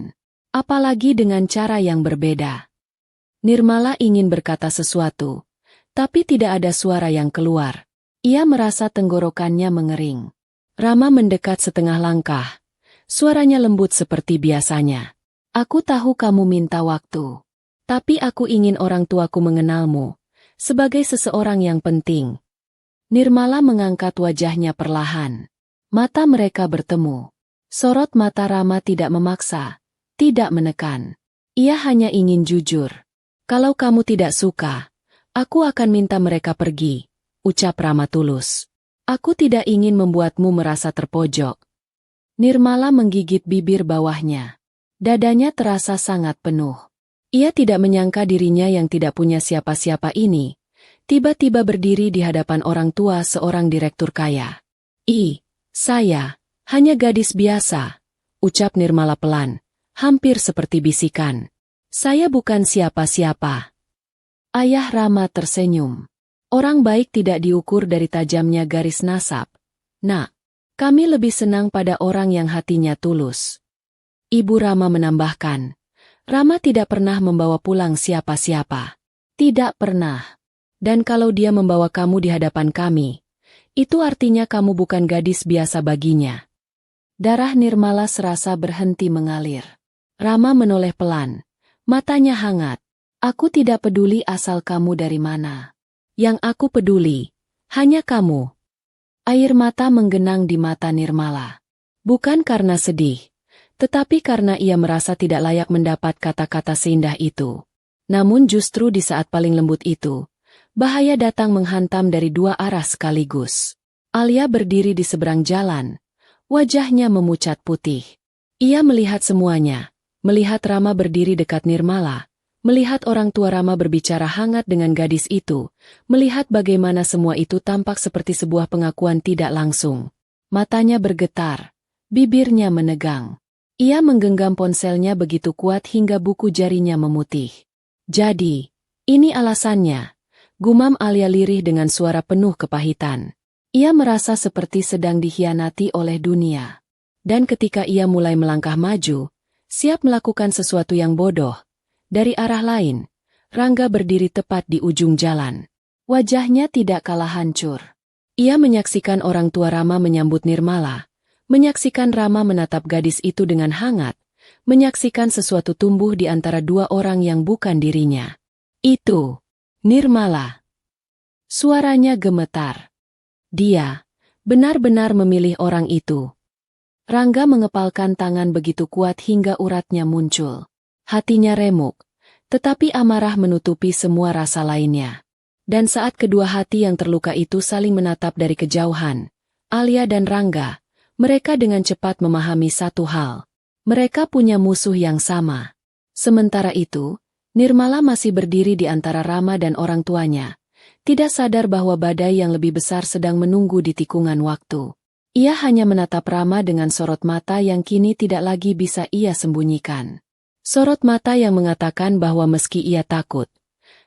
apalagi dengan cara yang berbeda. Nirmala ingin berkata sesuatu, tapi tidak ada suara yang keluar. Ia merasa tenggorokannya mengering. Rama mendekat setengah langkah. Suaranya lembut seperti biasanya. "Aku tahu kamu minta waktu. Tapi aku ingin orang tuaku mengenalmu sebagai seseorang yang penting." Nirmala mengangkat wajahnya perlahan. Mata mereka bertemu. Sorot mata Rama tidak memaksa, tidak menekan. Ia hanya ingin jujur. "Kalau kamu tidak suka, aku akan minta mereka pergi," ucap Rama tulus. "Aku tidak ingin membuatmu merasa terpojok." Nirmala menggigit bibir bawahnya. Dadanya terasa sangat penuh. Ia tidak menyangka dirinya yang tidak punya siapa-siapa ini tiba-tiba berdiri di hadapan orang tua seorang direktur kaya. Saya hanya gadis biasa," ucap Nirmala pelan, hampir seperti bisikan. "Saya bukan siapa-siapa." Ayah Rama tersenyum. "Orang baik tidak diukur dari tajamnya garis nasab. Nak, kami lebih senang pada orang yang hatinya tulus." Ibu Rama menambahkan, "Rama tidak pernah membawa pulang siapa-siapa. Tidak pernah. Dan kalau dia membawa kamu di hadapan kami, itu artinya kamu bukan gadis biasa baginya." Darah Nirmala serasa berhenti mengalir. Rama menoleh pelan, Matanya hangat. Aku tidak peduli asal kamu dari mana. Yang aku peduli, hanya kamu. Air mata menggenang di mata Nirmala. Bukan karena sedih, tetapi karena ia merasa tidak layak mendapat kata-kata seindah itu. Namun justru di saat paling lembut itu, bahaya datang menghantam dari dua arah sekaligus. Alia berdiri di seberang jalan, wajahnya memucat putih. Ia melihat semuanya, melihat Rama berdiri dekat Nirmala, melihat orang tua Rama berbicara hangat dengan gadis itu, melihat bagaimana semua itu tampak seperti sebuah pengakuan tidak langsung. Matanya bergetar, bibirnya menegang. Ia menggenggam ponselnya begitu kuat hingga buku jarinya memutih. Jadi, ini alasannya, gumam Alia lirih dengan suara penuh kepahitan. Ia merasa seperti sedang dikhianati oleh dunia. Dan ketika ia mulai melangkah maju, siap melakukan sesuatu yang bodoh, dari arah lain, Rangga berdiri tepat di ujung jalan. Wajahnya tidak kalah hancur. Ia menyaksikan orang tua Rama menyambut Nirmala, menyaksikan Rama menatap gadis itu dengan hangat, menyaksikan sesuatu tumbuh di antara dua orang yang bukan dirinya. Itu Nirmala. Suaranya gemetar. Dia benar-benar memilih orang itu. Rangga mengepalkan tangan begitu kuat hingga uratnya muncul. Hatinya remuk, tetapi amarah menutupi semua rasa lainnya. Dan saat kedua hati yang terluka itu saling menatap dari kejauhan, Alia dan Rangga, mereka dengan cepat memahami satu hal. Mereka punya musuh yang sama. Sementara itu, Nirmala masih berdiri di antara Rama dan orang tuanya, tidak sadar bahwa badai yang lebih besar sedang menunggu di tikungan waktu. Ia hanya menatap Rama dengan sorot mata yang kini tidak lagi bisa ia sembunyikan. Sorot mata yang mengatakan bahwa meski ia takut,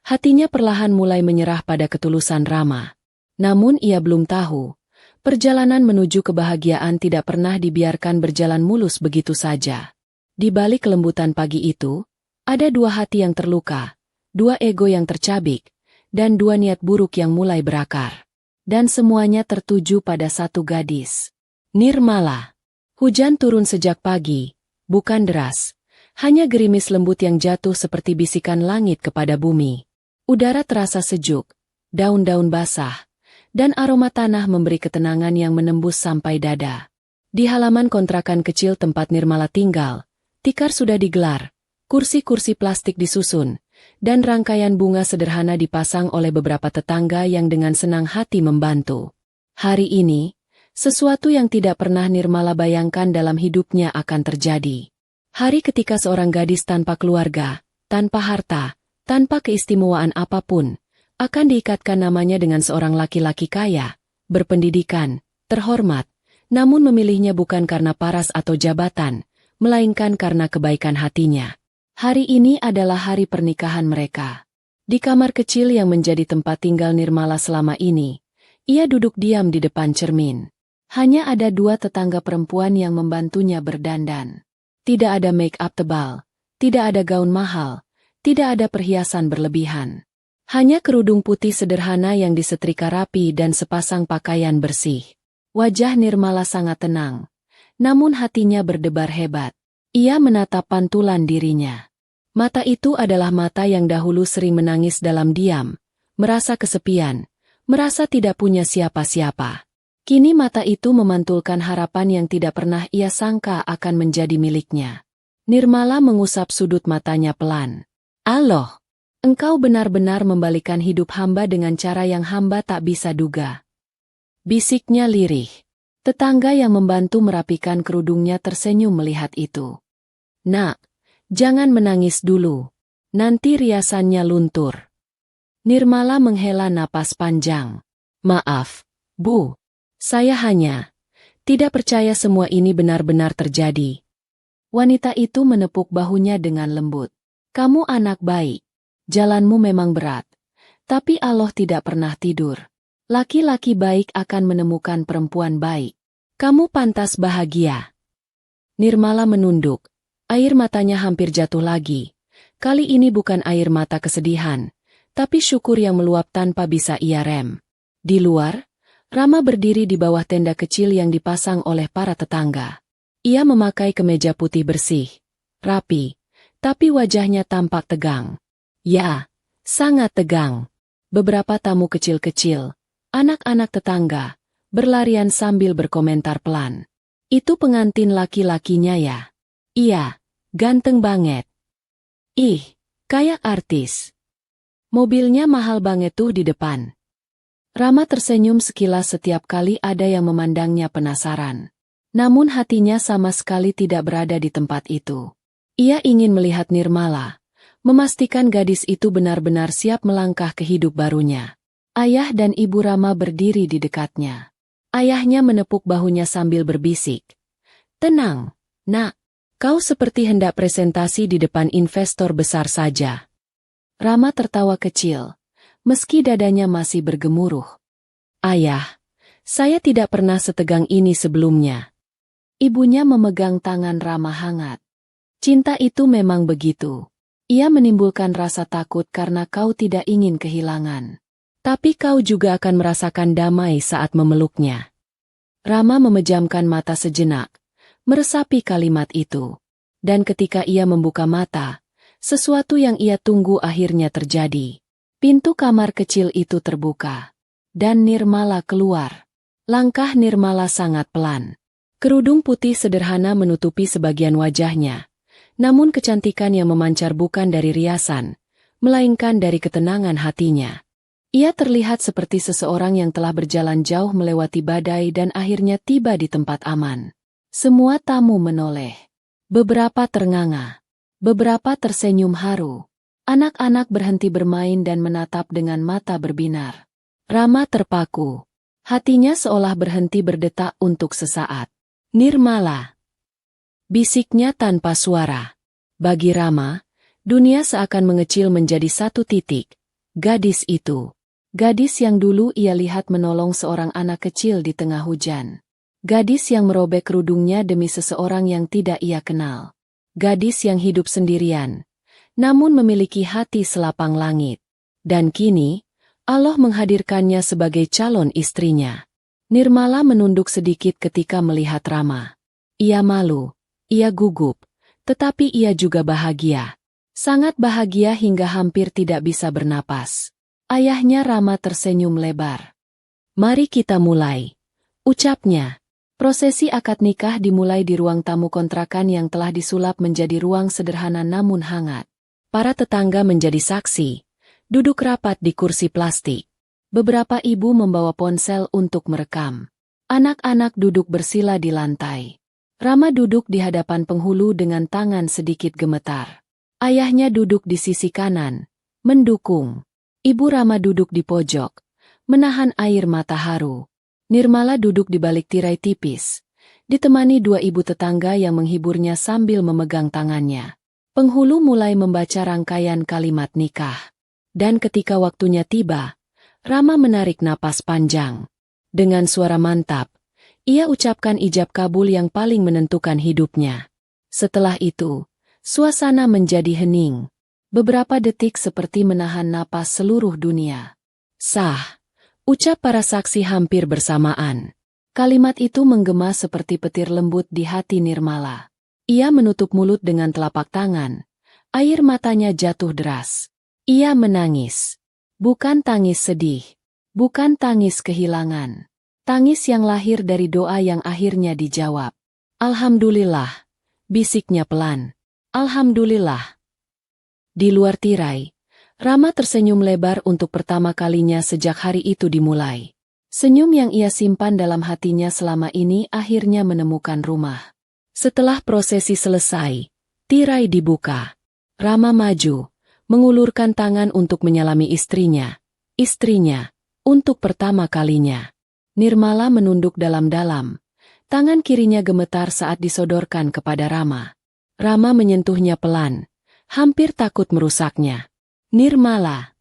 hatinya perlahan mulai menyerah pada ketulusan Rama. Namun ia belum tahu, perjalanan menuju kebahagiaan tidak pernah dibiarkan berjalan mulus begitu saja. Di balik kelembutan pagi itu, ada dua hati yang terluka, dua ego yang tercabik, dan dua niat buruk yang mulai berakar. Dan semuanya tertuju pada satu gadis. Nirmala. Hujan turun sejak pagi, bukan deras, hanya gerimis lembut yang jatuh seperti bisikan langit kepada bumi. Udara terasa sejuk, daun-daun basah, dan aroma tanah memberi ketenangan yang menembus sampai dada. Di halaman kontrakan kecil tempat Nirmala tinggal, tikar sudah digelar, kursi-kursi plastik disusun, dan rangkaian bunga sederhana dipasang oleh beberapa tetangga yang dengan senang hati membantu. Hari ini, sesuatu yang tidak pernah Nirmala bayangkan dalam hidupnya akan terjadi. Hari ketika seorang gadis tanpa keluarga, tanpa harta, tanpa keistimewaan apapun, akan diikatkan namanya dengan seorang laki-laki kaya, berpendidikan, terhormat, namun memilihnya bukan karena paras atau jabatan, melainkan karena kebaikan hatinya. Hari ini adalah hari pernikahan mereka. Di kamar kecil yang menjadi tempat tinggal Nirmala selama ini, ia duduk diam di depan cermin. Hanya ada dua tetangga perempuan yang membantunya berdandan. Tidak ada make-up tebal, tidak ada gaun mahal, tidak ada perhiasan berlebihan. Hanya kerudung putih sederhana yang disetrika rapi dan sepasang pakaian bersih. Wajah Nirmala sangat tenang, namun hatinya berdebar hebat. Ia menatap pantulan dirinya. Mata itu adalah mata yang dahulu sering menangis dalam diam, merasa kesepian, merasa tidak punya siapa-siapa. Kini mata itu memantulkan harapan yang tidak pernah ia sangka akan menjadi miliknya. Nirmala mengusap sudut matanya pelan. "Allah, engkau benar-benar membalikan hidup hamba dengan cara yang hamba tak bisa duga," bisiknya lirih. Tetangga yang membantu merapikan kerudungnya tersenyum melihat itu. "Nak, jangan menangis dulu. Nanti riasannya luntur." Nirmala menghela napas panjang. "Maaf, Bu. Saya hanya tidak percaya semua ini benar-benar terjadi." Wanita itu menepuk bahunya dengan lembut. "Kamu anak baik. Jalanmu memang berat. Tapi Allah tidak pernah tidur. Laki-laki baik akan menemukan perempuan baik. Kamu pantas bahagia." Nirmala menunduk. Air matanya hampir jatuh lagi. Kali ini bukan air mata kesedihan, tapi syukur yang meluap tanpa bisa ia rem. Di luar, Rama berdiri di bawah tenda kecil yang dipasang oleh para tetangga. Ia memakai kemeja putih bersih, rapi, tapi wajahnya tampak tegang. Ya, sangat tegang. Beberapa tamu kecil-kecil, anak-anak tetangga, berlarian sambil berkomentar pelan. Itu pengantin laki-lakinya ya? Iya, ganteng banget. Ih, kayak artis. Mobilnya mahal banget tuh di depan. Rama tersenyum sekilas setiap kali ada yang memandangnya penasaran. Namun hatinya sama sekali tidak berada di tempat itu. Ia ingin melihat Nirmala, memastikan gadis itu benar-benar siap melangkah ke hidup barunya. Ayah dan ibu Rama berdiri di dekatnya. Ayahnya menepuk bahunya sambil berbisik. Tenang, nak. Kau seperti hendak presentasi di depan investor besar saja. Rama tertawa kecil, meski dadanya masih bergemuruh. Ayah, saya tidak pernah setegang ini sebelumnya. Ibunya memegang tangan Rama hangat. Cinta itu memang begitu. Ia menimbulkan rasa takut karena kau tidak ingin kehilangan. Tapi kau juga akan merasakan damai saat memeluknya. Rama memejamkan mata sejenak, meresapi kalimat itu. Dan ketika ia membuka mata, sesuatu yang ia tunggu akhirnya terjadi. Pintu kamar kecil itu terbuka. Dan Nirmala keluar. Langkah Nirmala sangat pelan. Kerudung putih sederhana menutupi sebagian wajahnya. Namun kecantikan yang memancar bukan dari riasan, melainkan dari ketenangan hatinya. Ia terlihat seperti seseorang yang telah berjalan jauh melewati badai dan akhirnya tiba di tempat aman. Semua tamu menoleh. Beberapa ternganga. Beberapa tersenyum haru. Anak-anak berhenti bermain dan menatap dengan mata berbinar. Rama terpaku. Hatinya seolah berhenti berdetak untuk sesaat. Nirmala. Bisiknya tanpa suara. Bagi Rama, dunia seakan mengecil menjadi satu titik. Gadis itu. Gadis yang dulu ia lihat menolong seorang anak kecil di tengah hujan. Gadis yang merobek kerudungnya demi seseorang yang tidak ia kenal. Gadis yang hidup sendirian, namun memiliki hati selapang langit. Dan kini, Allah menghadirkannya sebagai calon istrinya. Nirmala menunduk sedikit ketika melihat Rama. Ia malu, ia gugup, tetapi ia juga bahagia. Sangat bahagia hingga hampir tidak bisa bernapas. Ayahnya Rama tersenyum lebar. Mari kita mulai, ucapnya. Prosesi akad nikah dimulai di ruang tamu kontrakan yang telah disulap menjadi ruang sederhana namun hangat. Para tetangga menjadi saksi, duduk rapat di kursi plastik. Beberapa ibu membawa ponsel untuk merekam. Anak-anak duduk bersila di lantai. Rama duduk di hadapan penghulu dengan tangan sedikit gemetar. Ayahnya duduk di sisi kanan, mendukung. Ibu Rama duduk di pojok, menahan air mata haru. Nirmala duduk di balik tirai tipis, ditemani dua ibu tetangga yang menghiburnya sambil memegang tangannya. Penghulu mulai membaca rangkaian kalimat nikah. Dan ketika waktunya tiba, Rama menarik napas panjang. Dengan suara mantap, ia ucapkan ijab kabul yang paling menentukan hidupnya. Setelah itu, suasana menjadi hening. Beberapa detik seperti menahan napas seluruh dunia. Sah. Ucap para saksi hampir bersamaan. Kalimat itu menggema seperti petir lembut di hati Nirmala. Ia menutup mulut dengan telapak tangan. Air matanya jatuh deras. Ia menangis. Bukan tangis sedih. Bukan tangis kehilangan. Tangis yang lahir dari doa yang akhirnya dijawab. Alhamdulillah. Bisiknya pelan. Alhamdulillah. Di luar tirai, Rama tersenyum lebar untuk pertama kalinya sejak hari itu dimulai. Senyum yang ia simpan dalam hatinya selama ini akhirnya menemukan rumah. Setelah prosesi selesai, tirai dibuka. Rama maju, mengulurkan tangan untuk menyalami istrinya. Istrinya, untuk pertama kalinya. Nirmala menunduk dalam-dalam. Tangan kirinya gemetar saat disodorkan kepada Rama. Rama menyentuhnya pelan, hampir takut merusaknya. Nirmala.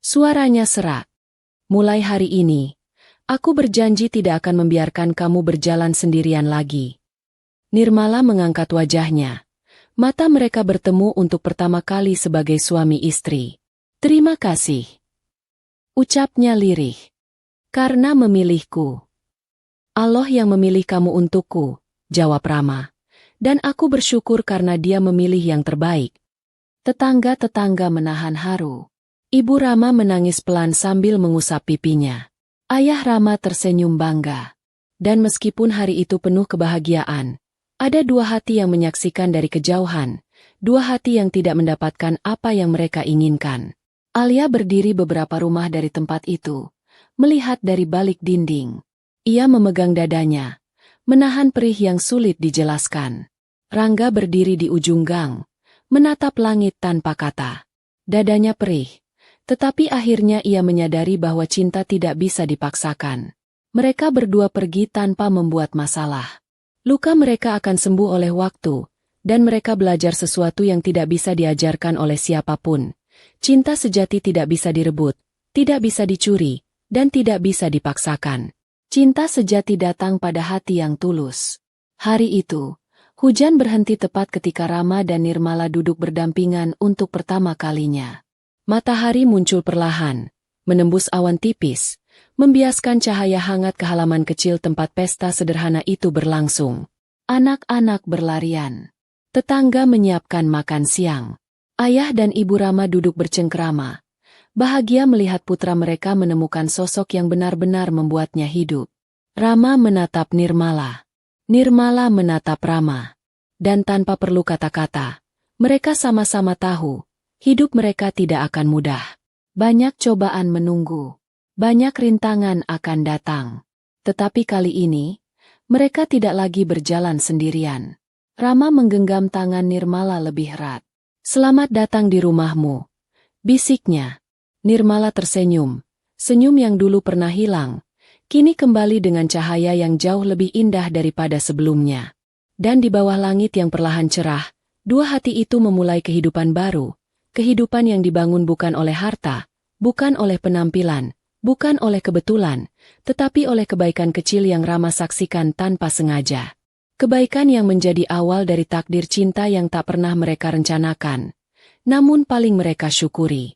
Suaranya serak. Mulai hari ini, aku berjanji tidak akan membiarkan kamu berjalan sendirian lagi. Nirmala mengangkat wajahnya. Mata mereka bertemu untuk pertama kali sebagai suami istri. Terima kasih. Ucapnya lirih. Karena memilihku. Allah yang memilih kamu untukku, jawab Rama. Dan aku bersyukur karena dia memilih yang terbaik. Tetangga-tetangga menahan haru. Ibu Rama menangis pelan sambil mengusap pipinya. Ayah Rama tersenyum bangga. Dan meskipun hari itu penuh kebahagiaan, ada dua hati yang menyaksikan dari kejauhan, dua hati yang tidak mendapatkan apa yang mereka inginkan. Alia berdiri beberapa rumah dari tempat itu, melihat dari balik dinding. Ia memegang dadanya, menahan perih yang sulit dijelaskan. Rangga berdiri di ujung gang, menatap langit tanpa kata. Dadanya perih, tetapi akhirnya ia menyadari bahwa cinta tidak bisa dipaksakan. Mereka berdua pergi tanpa membuat masalah. Luka mereka akan sembuh oleh waktu, dan mereka belajar sesuatu yang tidak bisa diajarkan oleh siapapun. Cinta sejati tidak bisa direbut, tidak bisa dicuri, dan tidak bisa dipaksakan. Cinta sejati datang pada hati yang tulus. Hari itu, hujan berhenti tepat ketika Rama dan Nirmala duduk berdampingan untuk pertama kalinya. Matahari muncul perlahan, menembus awan tipis, membiaskan cahaya hangat ke halaman kecil tempat pesta sederhana itu berlangsung. Anak-anak berlarian. Tetangga menyiapkan makan siang. Ayah dan Ibu Rama duduk bercengkrama, bahagia melihat putra mereka menemukan sosok yang benar-benar membuatnya hidup. Rama menatap Nirmala. Nirmala menatap Rama. Dan tanpa perlu kata-kata, mereka sama-sama tahu, hidup mereka tidak akan mudah. Banyak cobaan menunggu. Banyak rintangan akan datang. Tetapi kali ini, mereka tidak lagi berjalan sendirian. Rama menggenggam tangan Nirmala lebih erat. "Selamat datang di rumahmu," bisiknya. Nirmala tersenyum. Senyum yang dulu pernah hilang, kini kembali dengan cahaya yang jauh lebih indah daripada sebelumnya. Dan di bawah langit yang perlahan cerah, dua hati itu memulai kehidupan baru. Kehidupan yang dibangun bukan oleh harta, bukan oleh penampilan, bukan oleh kebetulan, tetapi oleh kebaikan kecil yang Rama saksikan tanpa sengaja. Kebaikan yang menjadi awal dari takdir cinta yang tak pernah mereka rencanakan, namun paling mereka syukuri.